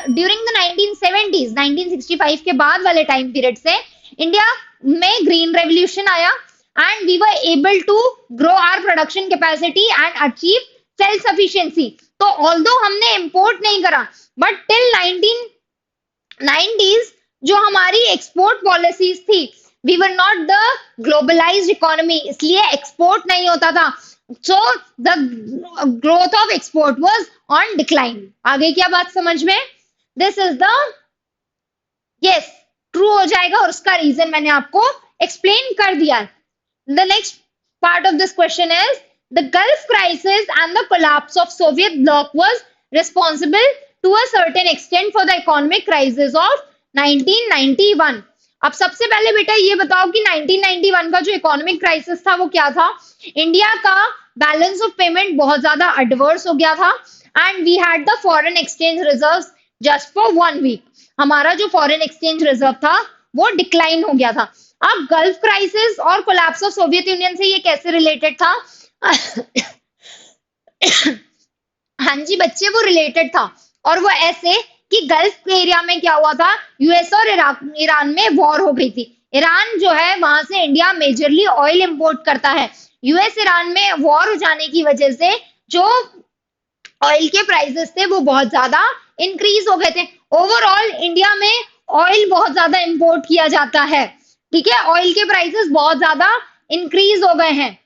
during the 1970s 1965 के बाद वाले टाइम पीरियड से इंडिया में ग्रीन रेवोल्यूशन आया, and we were able to grow our production capacity and achieve self sufficiency. तो ऑल्दो हमने इंपोर्ट नहीं करा, बट टिल 1990s जो हमारी एक्सपोर्ट पॉलिसीज थी, we were not the globalised economy, इसलिए एक्सपोर्ट नहीं होता था। So the growth of export was on decline. आगे क्या बात समझ में, this is the yes true हो जाएगा, और उसका रीजन मैंने आपको एक्सप्लेन कर दिया। The next part of this question is the Gulf crisis and the collapse of Soviet bloc was responsible to a certain extent for the economic crisis of 1991। अब सबसे पहले बेटा ये बताओ कि 1991 का जो इकोनॉमिक क्राइसिस था वो क्या था। इंडिया का बैलेंस ऑफ पेमेंट बहुत ज्यादा एडवर्स हो गया था, and we had the foreign exchange reserves just for 1 week. हमारा जो फॉरेन एक्सचेंज रिजर्व था वो डिक्लाइन हो गया था। अब गल्फ क्राइसिस और कोलैप्स ऑफ सोवियत यूनियन से ये कैसे रिलेटेड था? हाँ जी बच्चे, वो रिलेटेड था, और वो ऐसे कि गल्फ एरिया में क्या हुआ था, यूएस और ईरान में वॉर हो गई थी। ईरान जो है वहां से इंडिया मेजरली ऑयल इंपोर्ट करता है। यूएस ईरान में वॉर हो जाने की वजह से जो ऑयल के प्राइसेस थे वो बहुत ज्यादा इंक्रीज हो गए थे। ओवरऑल इंडिया में ऑयल बहुत ज्यादा इंपोर्ट किया जाता है। ठीक है, ऑयल के प्राइसेस बहुत ज्यादा इंक्रीज हो गए हैं।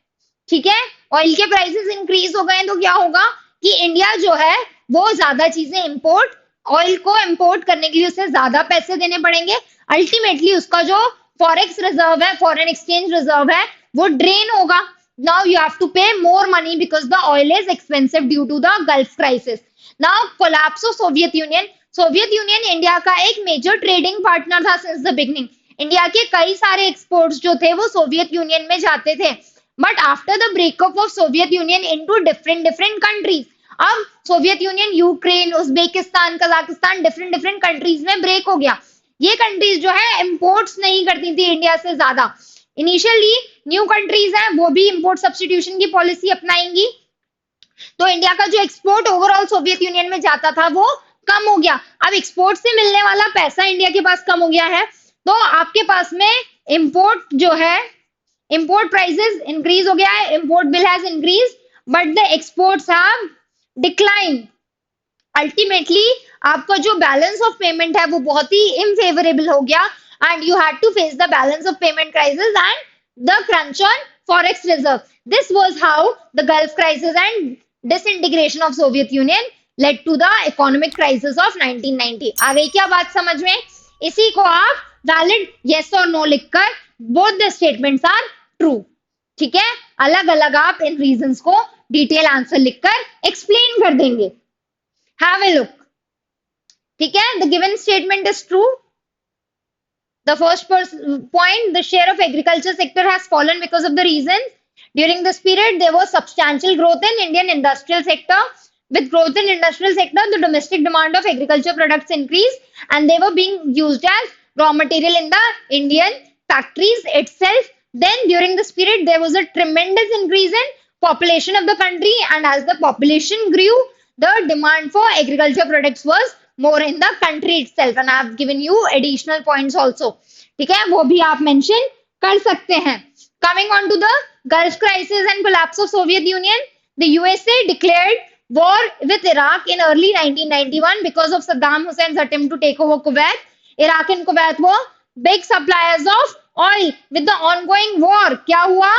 ठीक है, ऑयल के प्राइसेस इंक्रीज हो गए हैं, तो क्या होगा कि इंडिया जो है वो ज्यादा चीजें इंपोर्ट, ऑयल को इंपोर्ट करने के लिए उसे ज्यादा पैसे देने पड़ेंगे। अल्टीमेटली उसका जो फॉरेक्स रिजर्व है, फॉरेन एक्सचेंज रिजर्व है, वो ड्रेन होगा। Now you have to pay more money because the oil is expensive due to the Gulf crisis. Now collapse of Soviet Union. Soviet Union India का एक major trading partner था since the beginning. India के कई सारे exports जो थे वो Soviet union में जाते थे, but after the breakup of Soviet Union into different countries, अब Soviet Union Ukraine, Uzbekistan, Kazakhstan, different countries में ब्रेक हो गया। ये कंट्रीज जो है इंपोर्ट्स नहीं करती थी इंडिया से ज्यादा। इनिशियली न्यू कंट्रीज हैं वो भी इंपोर्ट सब्स्टिट्यूशन की पॉलिसी अपनाएंगी, तो इंडिया का जो एक्सपोर्ट ओवरऑल सोवियत यूनियन में जाता था वो कम हो गया। अब एक्सपोर्ट से मिलने वाला पैसा इंडिया के पास कम हो गया है, तो आपके पास में इंपोर्ट जो है, इंपोर्ट प्राइसेस इंक्रीज हो गया है, import bill has increase but the exports have decline. Ultimately आपका जो बैलेंस ऑफ पेमेंट है वो बहुत ही इनफेवरेबल हो गया, and you had to face the balance of payment crisis and the crunch on forex reserve. This was how the Gulf crisis and disintegration of Soviet Union led to the economic crisis of 1990। आ गई क्या बात समझ में? इसी को आप valid yes और नो लिखकर both the statements are true. ठीक है, अलग अलग आप इन रीजंस को डिटेल आंसर लिखकर एक्सप्लेन कर देंगे। Have a look. ठीक है, the given statement is true. The first point, the share of agriculture sector has fallen because of the reasons. During this period, there was substantial growth in Indian industrial sector. With growth in industrial sector, the domestic demand of agriculture products increased and they were being used as raw material in the Indian factories itself. Then during this period, there was a tremendous increase in population of the country, and as the population grew, the demand for agriculture products was more in the country itself. And I have given you additional points also. ठीक है, वो भी आप mention कर सकते हैं. Coming on to the Gulf crisis and collapse of Soviet Union, the USA declared war with Iraq in early 1991 because of Saddam Hussein's attempt to take over Kuwait. Iraq and Kuwait were big suppliers of oil. With the ongoing war, क्या हुआ?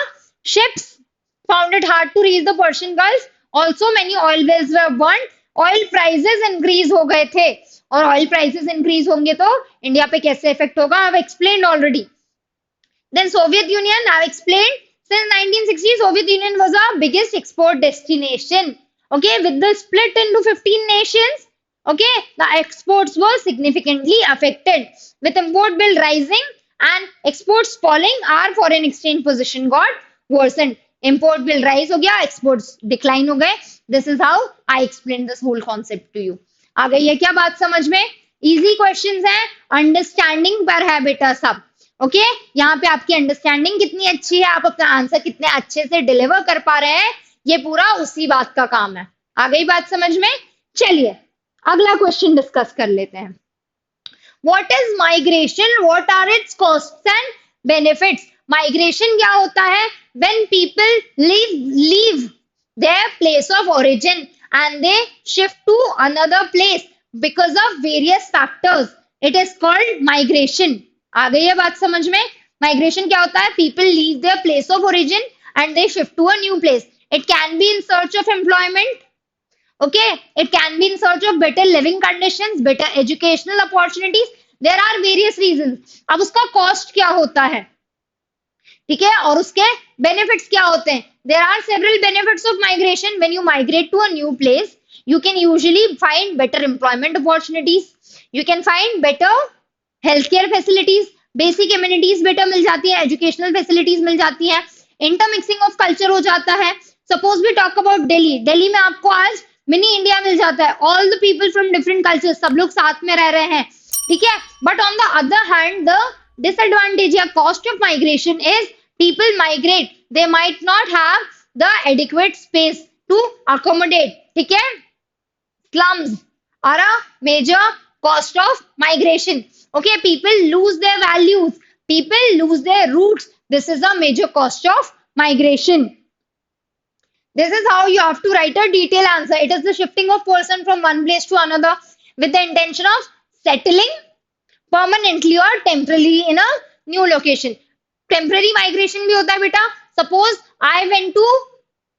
Ships found it hard to reach the Persian Gulf. Also, many oil wells were burnt. Oil prices increase हो गए थे, और oil prices increase होंगे तो India पे कैसे इफेक्ट होगा? I've explained already. Then Soviet Union, I've explained. Since 1960, Soviet Union was our biggest export destination. Okay, with the split into 15 nations, okay, the exports were significantly affected. With import bill rising and exports falling, our foreign exchange position got worsened. Import bill rise हो गया, exports decline हो गए. This is how I explained this whole concept to you. आ गई है क्या बात समझ में? Easy questions हैं, understanding पर है बेटा सब. ओके, यहाँ पे आपकी अंडरस्टैंडिंग कितनी अच्छी है, आप अपना आंसर कितने अच्छे से डिलीवर कर पा रहे हैं, ये पूरा उसी बात का काम है. आ गई बात समझ में? चलिए अगला क्वेश्चन डिस्कस कर लेते हैं. What is migration, what are its costs and benefits? Migration क्या होता है? When people leave their place of origin and they shift to another place because of various factors. It is called migration. आ गई है बात समझ में? Migration क्या होता है? People leave their place of origin and they shift to a new place. It can be in search of employment, okay, it can be in search of better living conditions, better educational opportunities. There are various reasons. अब उसका cost क्या होता है, ठीक है, और उसके benefits क्या होते हैं? There are several benefits of migration. When you migrate to a new place, you can usually find better employment opportunities, you can find better healthcare facilities, basic amenities better मिल जाती है, educational facilities मिल जाती है, intermixing of culture हो जाता है. Suppose we talk about Delhi. Delhi में आपको आज मिनी इंडिया मिल जाता है. All the people from different cultures, सब लोग साथ में रह रहे हैं, ठीक है. But on the other hand, the disadvantage या cost of migration is people migrate, they might not have the adequate space to accommodate, ठीक है. Slums are a major cost of migration. Okay, people lose their values, people lose their roots. This is a major cost of migration. This is how you have to write a detailed answer. It is the shifting of person from one place to another with the intention of settling permanently or temporarily in a new location. Temporary migration भी होता है बेटा. Suppose I went to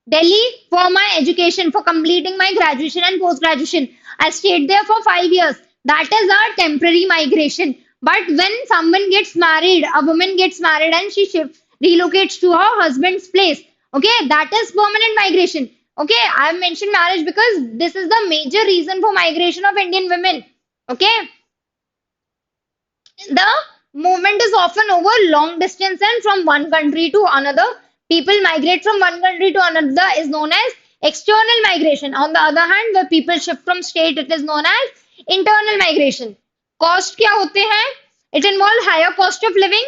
Delhi for my education, for completing my graduation and post-graduation. I stayed there for 5 years. That is a temporary migration. But when someone gets married, a woman gets married and she relocates to her husband's place, okay, that is permanent migration. Okay, I have mentioned marriage because this is the major reason for migration of Indian women. Okay, the movement is often over long distance and from one country to another. People migrate from one country to another is known as external migration. On the other hand, where people shift from state, it is known as internal migration. Cost क्या होते हैं? It involves higher cost of living.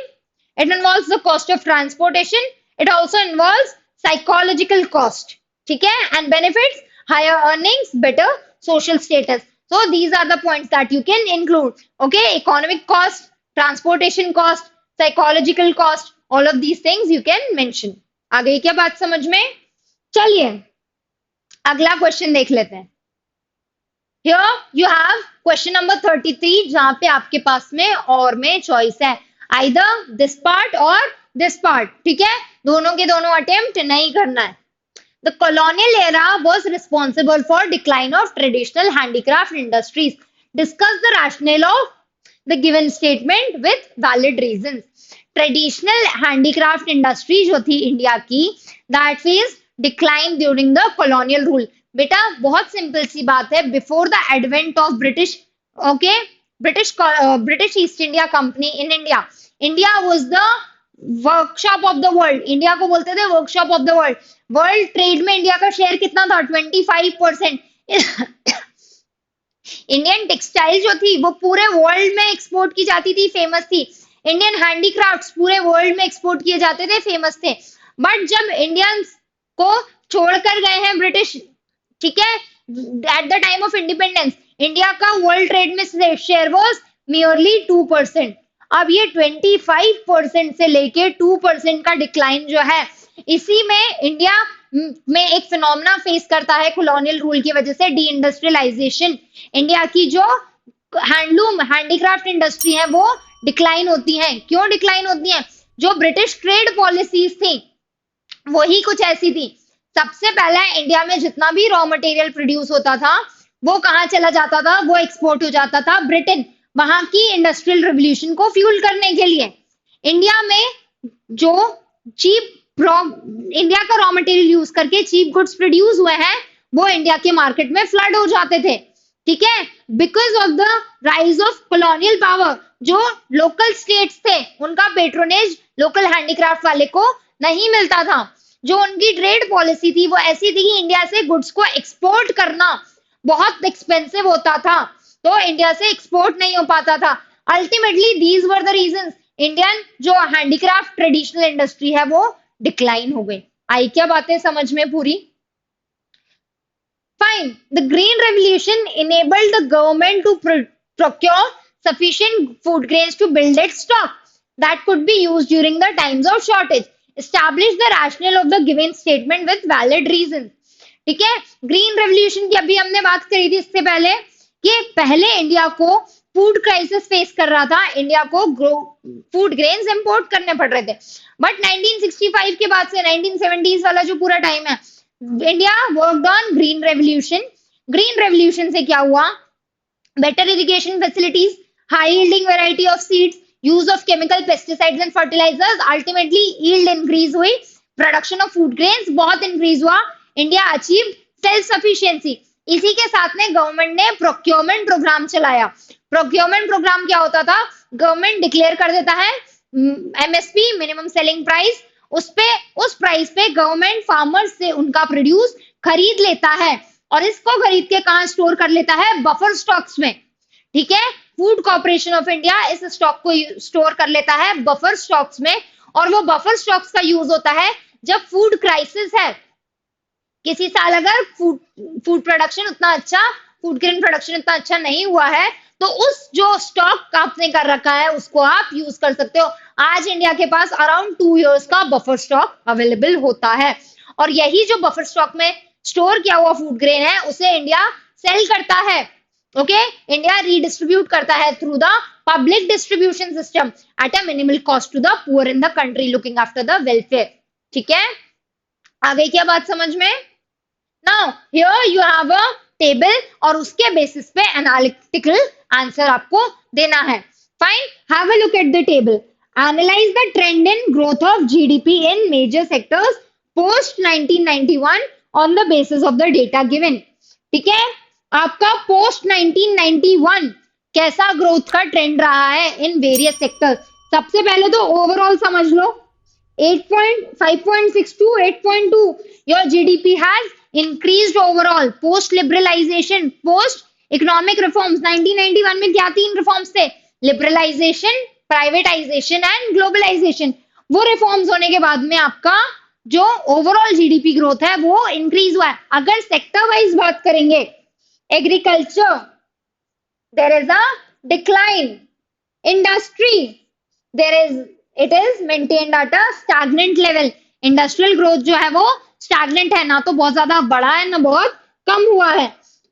It involves the cost of transportation. It also involves psychological cost. ठीक है? And benefits, higher earnings, better social status. So these are the points that you can include. Okay, economic cost, transportation cost, psychological cost, all of these things you can mention. आ गई क्या बात समझ में? चलिए अगला question देख लेते हैं. Here you have question number 33, जहां पे आपके पास में और में चॉइस है, either this part or this part. ठीक है, दोनों के दोनों अटेम्प्ट नहीं करना है. The colonial era was responsible for decline of traditional handicraft industries. Discuss the rationale of the given statement with valid reasons. Traditional handicraft industry जो थी इंडिया की, that phase decline during the colonial rule. बेटा बहुत simple सी बात है, before the advent of British Okay, British East India Company in India. India was the workshop of the world, India को बोलते थे workshop of the world. World trade में India का शेयर कितना था? 25%। इंडियन टेक्सटाइल जो थी वो पूरे वर्ल्ड में एक्सपोर्ट की जाती थी, फेमस थी। इंडियन हैंडीक्राफ्ट्स पूरे वर्ल्ड में एक्सपोर्ट किए जाते थे, फेमस थे। बट जब इंडियंस को छोड़कर गए हैं ब्रिटिश, ठीक है, at the time of independence India का वर्ल्ड ट्रेड में शेयर वॉज मियरली 2%। अब ये 25% से लेके 2% का डिक्लाइन जो है, इसी में इंडिया में एक फिनोमेना फेस करता है कॉलोनियल रूल की वजह से, डी इंडस्ट्रियलाइजेशन। इंडिया की जो हैंडलूम हैंडीक्राफ्ट इंडस्ट्री है वो डिक्लाइन होती है। क्यों डिक्लाइन होती है? जो ब्रिटिश ट्रेड पॉलिसीज थी वही कुछ ऐसी थी। सबसे पहले इंडिया में जितना भी रॉ मटेरियल प्रोड्यूस होता था वो कहाँ चला जाता था? वो एक्सपोर्ट हो जाता था ब्रिटेन, वहां की इंडस्ट्रियल रिवॉल्यूशन को फ्यूल करने के लिए। इंडिया में जो चीप इंडिया का रॉ मटेरियल यूज करके चीप गुड्स प्रोड्यूस हुए हैं वो इंडिया के मार्केट में फ्लड हो जाते थे, ठीक है, because of the rise of colonial power. जो लोकल स्टेट्स थे उनका पेट्रोनेज लोकल हैंडीक्राफ्ट वाले को नहीं मिलता था। जो उनकी ट्रेड पॉलिसी थी वो ऐसी थी कि इंडिया से गुड्स को एक्सपोर्ट करना बहुत एक्सपेंसिव होता था, तो इंडिया से एक्सपोर्ट नहीं हो पाता था। Ultimately these were the reasons Indian जो हैंडीक्राफ्ट ट्रेडिशनल इंडस्ट्री है वो डिक्लाइन हो गई। आई क्या बातें समझ में पूरी? Fine. The green revolution enabled the government to procure sufficient food grains to build its stock that could be used during the times of shortage. Establish the rationale of the given statement with valid reasons. ठीक है, green revolution की अभी हमने बात करी थी इससे पहले कि पहले इंडिया को फूड क्राइसिस फेस कर रहा था, इंडिया को फूड ग्रेन्स इंपोर्ट करने पड़ रहे थे। बट 1965 के बाद से 1970s वाला जो पूरा टाइम है, India worked on green revolution. Green revolution से क्या हुआ? Better irrigation facilities, high yielding variety of seeds, use of chemical pesticides and fertilisers, ultimately yield increase हुई, प्रोडक्शन ऑफ फूड ग्रेन्स बहुत इंक्रीज हुआ, इंडिया अचीव सेल्फ सफिशिएंसी। इसी के साथ में गवर्नमेंट ने प्रोक्योरमेंट प्रोग्राम चलाया। प्रोक्योरमेंट प्रोग्राम क्या होता था? गवर्नमेंट डिक्लेयर कर देता है एमएसपी, मिनिमम सेलिंग प्राइस, उस प्राइस पे गवर्नमेंट फार्मर्स से उनका प्रोड्यूस खरीद लेता है और इसको खरीद के कहां स्टोर कर लेता है? बफर स्टॉक्स में, ठीक है। फूड कॉर्पोरेशन ऑफ इंडिया इस स्टॉक को स्टोर कर लेता है बफर स्टॉक्स में, और वो बफर स्टॉक्स का यूज होता है जब फूड क्राइसिस है। किसी साल अगर फूड प्रोडक्शन उतना अच्छा, फूड ग्रेन प्रोडक्शन उतना अच्छा नहीं हुआ है, तो उस जो स्टॉक आपने कर रखा है उसको आप यूज कर सकते हो। आज इंडिया के पास अराउंड 2 इयर्स का बफर स्टॉक अवेलेबल होता है, और यही जो बफर स्टॉक में स्टोर किया हुआ फूड ग्रेन है उसे इंडिया सेल करता है। ओके, इंडिया रीडिस्ट्रीब्यूट करता है through the public distribution system at a minimal cost to the poor in the country, looking after the welfare. ठीक है, आ गई क्या बात समझ में? Now here you have a table और उसके बेसिस पे एनालिटिकल आंसर आपको देना है। Fine, have a look at the table. Analyse the trend in growth of GDP in major sectors post 1991 on the basis of the data given. ठीक है, आपका post 1991 कैसा ग्रोथ का ट्रेंड रहा है इन वेरियस सेक्टर्स। सबसे पहले तो ओवरऑल समझ लो, 5.6 to 8.2 your GDP has increased overall post liberalization, post economic reforms। 1991 में क्या 3 रिफॉर्म्स थे? Liberalisation, privatisation and globalisation. वो रिफॉर्म्स होने के बाद में आपका जो ओवरऑल जीडीपी ग्रोथ है वो इंक्रीज हुआ है। अगर सेक्टर वाइज बात करेंगे, agriculture there is a decline, industry it is maintained at a stagnant level। Industrial growth जो है वो स्टैग्नेंट है, ना तो बहुत ज्यादा बढ़ा है ना बहुत कम हुआ है।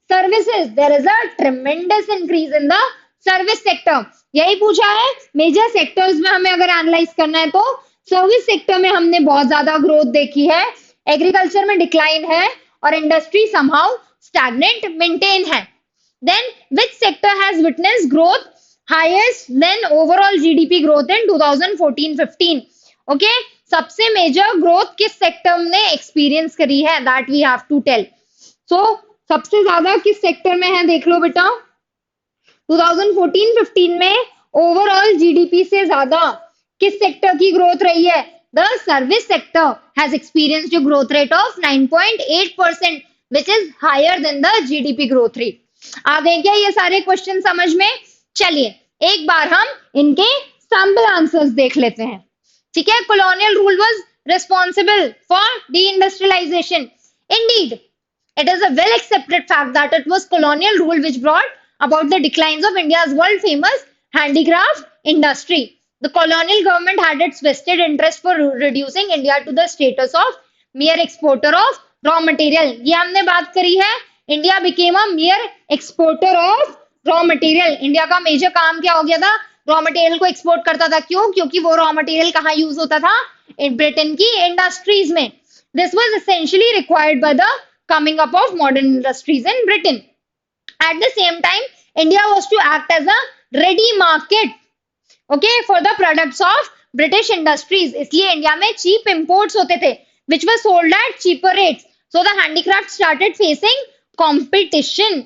Services, there is a tremendous increase in the service sector. यही पूछा है, मेजर सेक्टर्स में हमें अगर एनालाइज करना है तो सर्विस सेक्टर में हमने बहुत ज्यादा ग्रोथ देखी है, एग्रीकल्चर में डिक्लाइन है और इंडस्ट्री समहाउ स्टैग्नेंट मेंटेन है। Then which sector has witness growth highest than overall GDP growth in 2014-15? Okay, सबसे मेजर ग्रोथ किस सेक्टर ने एक्सपीरियंस करी है, that we have to tell. So सबसे ज्यादा किस सेक्टर में है देख लो बेटा, 2014-15 में ओवरऑल जीडीपी से ज्यादा किस सेक्टर की ग्रोथ रही है? The service sector has experienced a growth rate of 9.8% which is higher than the GDP growth rate. आ गए क्या ये सारे क्वेश्चन समझ में? चलिए एक बार हम इनके सैंपल आंसर्स देख लेते हैं। ठीक है, colonial rule was responsible for deindustrialization. Indeed, it is a well accepted fact that it was colonial rule which brought about the declines of India's world famous handicraft industry. The colonial government had its vested interest for reducing India to the status of mere exporter of raw material. ये हमने बात करी है, India became a mere exporter of raw material. India का major काम क्या हो गया था? रॉ मटेरियल को एक्सपोर्ट करता था। क्यों? क्योंकि वो रॉ मटेरियल कहाँ यूज होता था? ब्रिटेन की इंडस्ट्रीज में। This was essentially required by the coming up of modern industries in Britain. At the same time, India was to act as a ready market, okay, for the products of British industries. इसलिए India में cheap imports होते थे, which were sold at cheaper rates. So the handicraft started facing competition.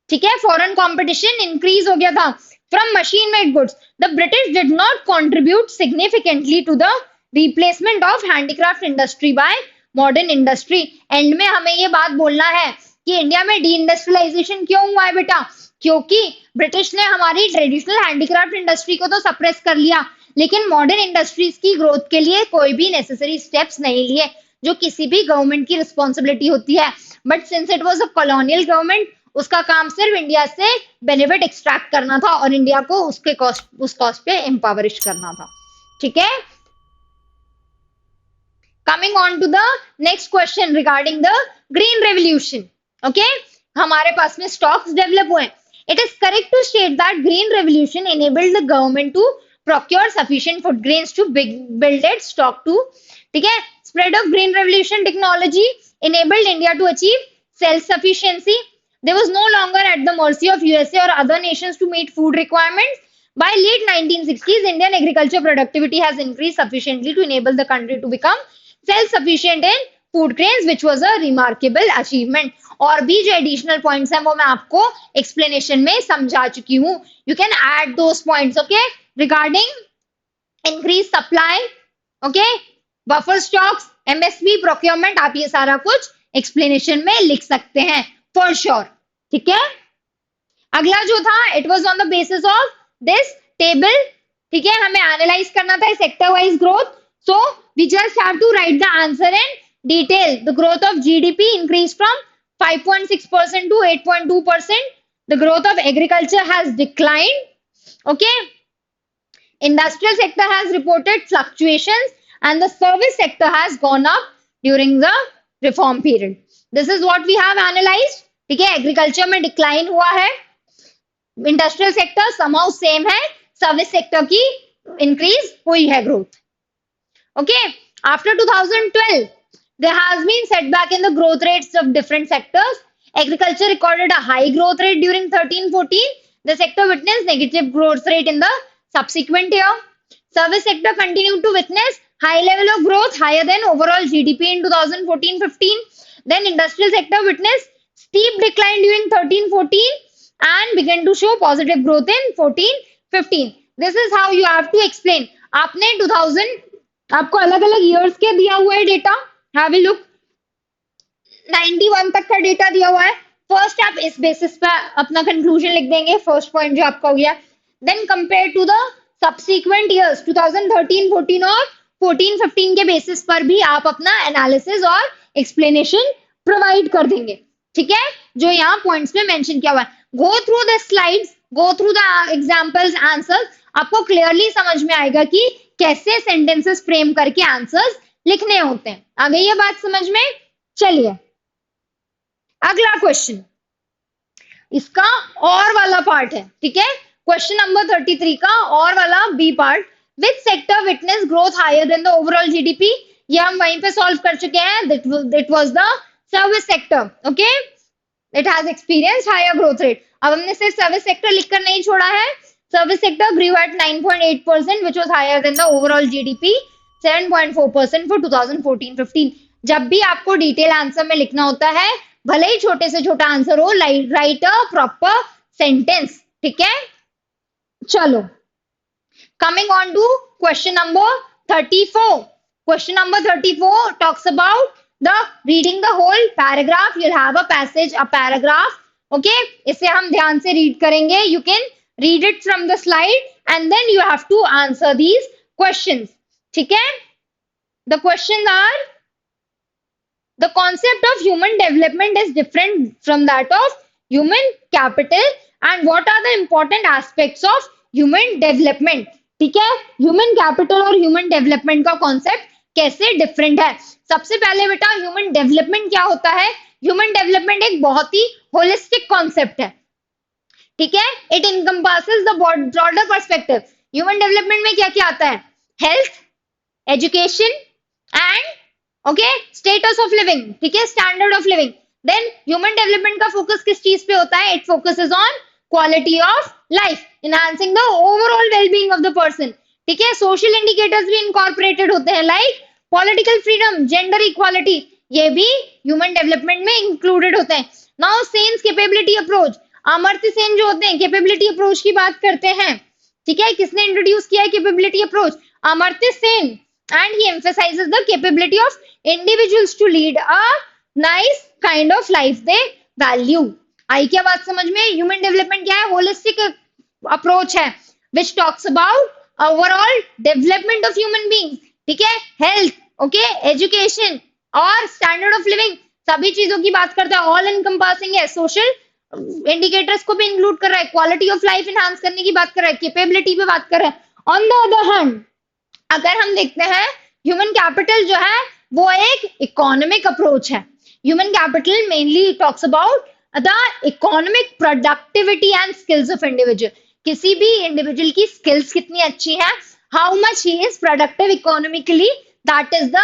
ठीक है, foreign competition increase हो गया था from machine-made goods. The British did not contribute significantly to the replacement of handicraft industry by modern industry. And में हमें ये बात बोलना है कि इंडिया में डी इंडस्ट्रियलाइजेशन क्यों हुआ है बेटा? क्योंकि ब्रिटिश ने हमारी ट्रेडिशनल हैंडीक्राफ्ट इंडस्ट्री को तो सप्रेस कर लिया, लेकिन मॉडर्न इंडस्ट्रीज की ग्रोथ के लिए कोई भी नेसेसरी स्टेप्स नहीं लिए, जो किसी भी गवर्नमेंट की रिस्पॉन्सिबिलिटी होती है। But since it was a colonial government, उसका काम सिर्फ इंडिया से बेनिफिट एक्सट्रैक्ट करना था और इंडिया को उस कॉस्ट पे एम्पावरिश करना था। ठीक है, coming on to the next question regarding the green revolution. Okay, हमारे पास में stocks develop हुए। It is correct to state that green revolution enabled the government to procure sufficient food grains to build its stock too. ठीक है, spread of green revolution technology enabled India to achieve self-sufficiency. There was no longer at the mercy of USA or other nations to meet food requirements. By late 1960s, Indian agriculture productivity has increased sufficiently to enable the country to become self-sufficient in food grains, which was a remarkable achievement. और भी जो additional points हैं वो मैं आपको explanation में समझा चुकी हूँ। You can add those points, okay, regarding increase supply, okay, buffer stocks, MSP, procurement, आप ये सारा कुछ एक्सप्लेनेशन में लिख सकते हैं फॉर श्योर। ठीक है, अगला जो था, it was on the basis of this table. ठीक है, हमें एनालाइज करना था sector wise growth. So we just have to write the answer in detail. The growth of GDP increased from 5.6% to 8.2%. The growth of agriculture has declined. Okay. Industrial sector has reported fluctuations and the service sector has gone up during the reform period. This is what we have analyzed. ठीक है, agriculture में decline हुआ है, industrial sector somehow same है, service sector की increase हुई है growth. Okay, after 2012, there has been setback in the growth rates of different sectors. Agriculture recorded a high growth rate during 13-14. The sector witnessed negative growth rate in the subsequent year. Service sector continued to witness high level of growth, higher than overall GDP in 2014-15. Then industrial sector witnessed steep decline during 13-14 and began to show positive growth in 14-15. This is how you have to explain. आपने 2000 आपको अलग अलग years के दिया हुआ है data, have a look, 91 तक का डेटा दिया हुआ है। फर्स्ट आप इस बेसिस पे अपना कंक्लूजन लिख देंगे, फर्स्ट पॉइंट जो आपका हो गया। Then compare to the subsequent years 2013-14 और 14-15 के बेसिस पर भी आप अपना एनालिसिस और एक्सप्लेनेशन प्रोवाइड कर देंगे। ठीक है, जो यहाँ पॉइंट्स में मेंशन किया हुआ है। Go through the slides, go through the examples, answers, आपको क्लियरली समझ में आएगा कि कैसे सेंटेंसेस फ्रेम करके आंसर्स लिखने होते हैं। आ गई ये बात समझ में? चलिए अगला क्वेश्चन, इसका और वाला पार्ट है। ठीक है, क्वेश्चन नंबर 33 का और वाला B part, which sector witness growth higher than the overall GDP, ये हम वहीं पे सॉल्व कर चुके हैं। It was the service sector. Okay, it has experienced higher growth rate. अब हमने सिर्फ सर्विस सेक्टर लिखकर नहीं छोड़ा है। Service sector grew at 9.8%, which was higher than the overall GDP, 7.4% for 2014-15. जब भी आपको डिटेल आंसर में लिखना होता है, भले ही छोटे से छोटा आंसर हो, राइट अ प्रॉपर सेंटेंस। ठीक है, चलो coming on to question number 34. Question number 34 talks about the reading the whole paragraph. You'll have a passage, a paragraph. Okay, इसे हम ध्यान से read करेंगे. You can read it from the slide and then you have to answer these questions. ठीक है? The questions are: the concept of human development is different from that of human capital, and what are the important aspects of human development? ठीक है, human capital और human development का concept कैसे different है। सबसे पहले बेटा ह्यूमन डेवलपमेंट क्या होता है? ह्यूमन डेवलपमेंट एक बहुत ही होलिस्टिक कॉन्सेप्ट है, ठीक है, it encompasses the broader perspective. Human development में क्या क्या आता है? Health, education and okay status of living, ठीक है, standard of living. Then human development का फोकस किस चीज पे होता है? It focuses on quality of life, enhancing the overall well-being of the person, ठीक है। सोशल इंडिकेटर्स भी इनकॉर्पोरेटेड होते हैं, like political freedom, gender equality, ये भी ह्यूमन डेवलपमेंट में इंक्लूडेड होते हैं। Now sense capability approach, Amartya Sen जो होते हैं कैपेबिलिटी अप्रोच की बात करते हैं, ठीक है। किसने इंट्रोड्यूस किया है capability approach? Amartya Sen, and he emphasises the capability of individuals to lead a nice kind of life they value. आई क्या बात समझ में? ह्यूमन डेवलपमेंट क्या है? होलिस्टिक अप्रोच है which talks about overall development of human beings, ठीक है, हेल्थ, ओके, एजुकेशन और स्टैंडर्ड ऑफ लिविंग, सभी चीजों की बात करता है, ऑल एनकम्पासिंग है, सोशल इंडिकेटर्स को भी इंक्लूड कर रहा है, क्वालिटी ऑफ लाइफ एनहांस करने की बात कर रहा है, कैपेबिलिटी पे बात कर रहा है। ऑन द अदर हैंड अगर हम देखते हैं ह्यूमन कैपिटल जो है वो एक इकोनॉमिक अप्रोच है। Human capital mainly talks about the economic productivity and skills of individual, किसी भी इंडिविजुअल की स्किल्स कितनी अच्छी है, how much he is productive economically, that is the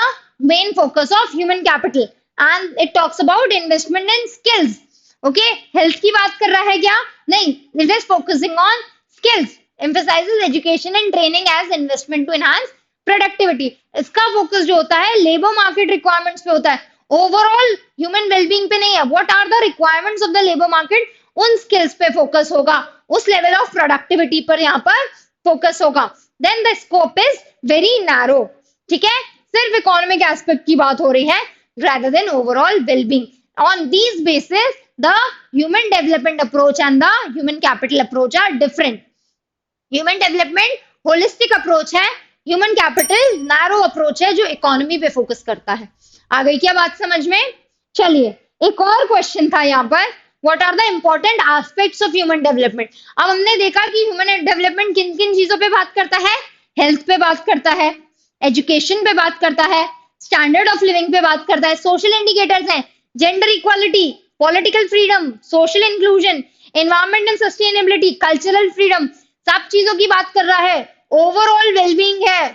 main focus of human capital. And it talks about investment in skills, okay. Health की बात कर रहा है क्या? नहीं, it is focusing on skills, emphasizes education and training as investment to enhance productivity। इसका focus जो होता है लेबर मार्केट रिक्वायरमेंट्स पे होता है, ओवरऑल ह्यूमन वेलबींग पे नहीं है। What are the requirements of the labour market, उन स्किल्स पे फोकस होगा, उस लेवल ऑफ प्रोडक्टिविटी पर यहाँ पर फोकस होगा। Then the scope is very narrow, ठीक है, सिर्फ इकोनॉमिक एस्पेक्ट की बात हो रही है rather than overall well-being. On these basis, the human development approach and the human capital approach are different. Human development holistic approach है, human capital narrow approach है जो इकोनॉमी पे फोकस करता है। आ गई क्या बात समझ में? चलिए एक और क्वेश्चन था यहाँ पर, what are the important aspects of human development. अब हमने देखा कि ह्यूमन डेवलपमेंट किन किन चीजों पे बात करता है, हेल्थ पे बात करता है, एजुकेशन पे बात करता है, स्टैंडर्ड ऑफ लिविंग पे बात करता है, सोशल इंडिकेटर्स हैं, gender equality, political freedom, social inclusion, environment and sustainability, cultural freedom, सब चीजों की बात कर रहा है, ओवरऑल वेलबींग है,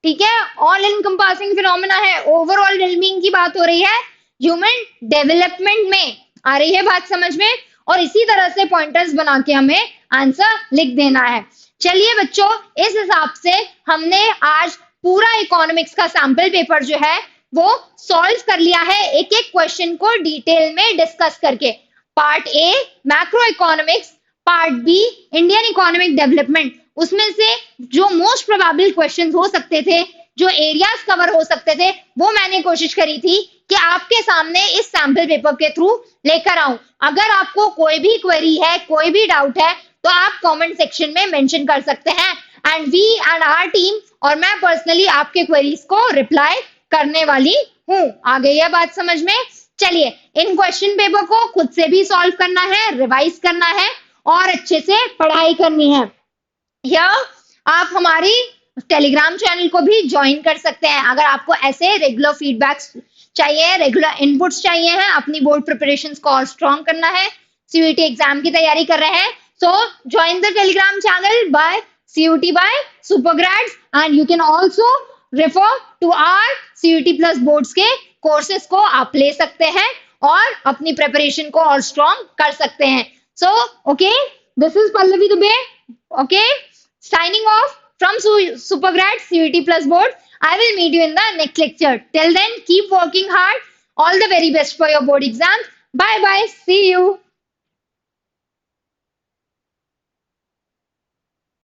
ठीक है, ऑल एनकम्पासिंग फिनोमेना है, ओवरऑल वेलबींग की बात हो रही है ह्यूमन डेवलपमेंट में। आ रही है बात समझ में? और इसी तरह से पॉइंटर्स बना के हमें आंसर लिख देना है। चलिए बच्चों, इस हिसाब से हमने आज पूरा इकोनॉमिक्स का सैंपल पेपर जो है वो सॉल्व कर लिया है, एक एक क्वेश्चन को डिटेल में डिस्कस करके। Part A macroeconomics, part B Indian economic development, उसमें से जो मोस्ट प्रोबेबल क्वेश्चंस हो सकते थे, जो एरियाज कवर हो सकते थे, वो मैंने कोशिश करी थी कि आपके सामने इस सैंपल पेपर के थ्रू लेकर आऊं। अगर आपको कोई भी क्वेरी है, कोई भी डाउट है, तो आप कमेंट सेक्शन में मेंशन कर सकते हैं, and we and our team और मैं पर्सनली आपके क्वेरीज को रिप्लाई करने वाली हूं। आ गई है बात समझ में? चलिए इन क्वेश्चन पेपर को खुद से भी सॉल्व करना है, रिवाइज करना है और अच्छे से पढ़ाई करनी है। या आप हमारी टेलीग्राम चैनल को भी ज्वाइन कर सकते हैं अगर आपको ऐसे रेगुलर फीडबैक्स चाहिए, रेगुलर इनपुट्स चाहिए हैं, अपनी बोर्ड प्रिपरेशंस को और स्ट्रॉन्ग करना है, सीयूईटी एग्जाम की तैयारी कर रहे हैं, so join the Telegram channel by CUT by Supergrads, and you can also refer to our CUT plus boards के कोर्सेज को आप ले सकते हैं और अपनी प्रिपरेशन को और स्ट्रॉन्ग कर सकते हैं। So okay, this is Pallavi Dubey, okay, signing off from Supergrads CUT plus board. I will meet you in the next lecture. Till then, keep working hard. All the very best for your board exams. Bye bye. See you.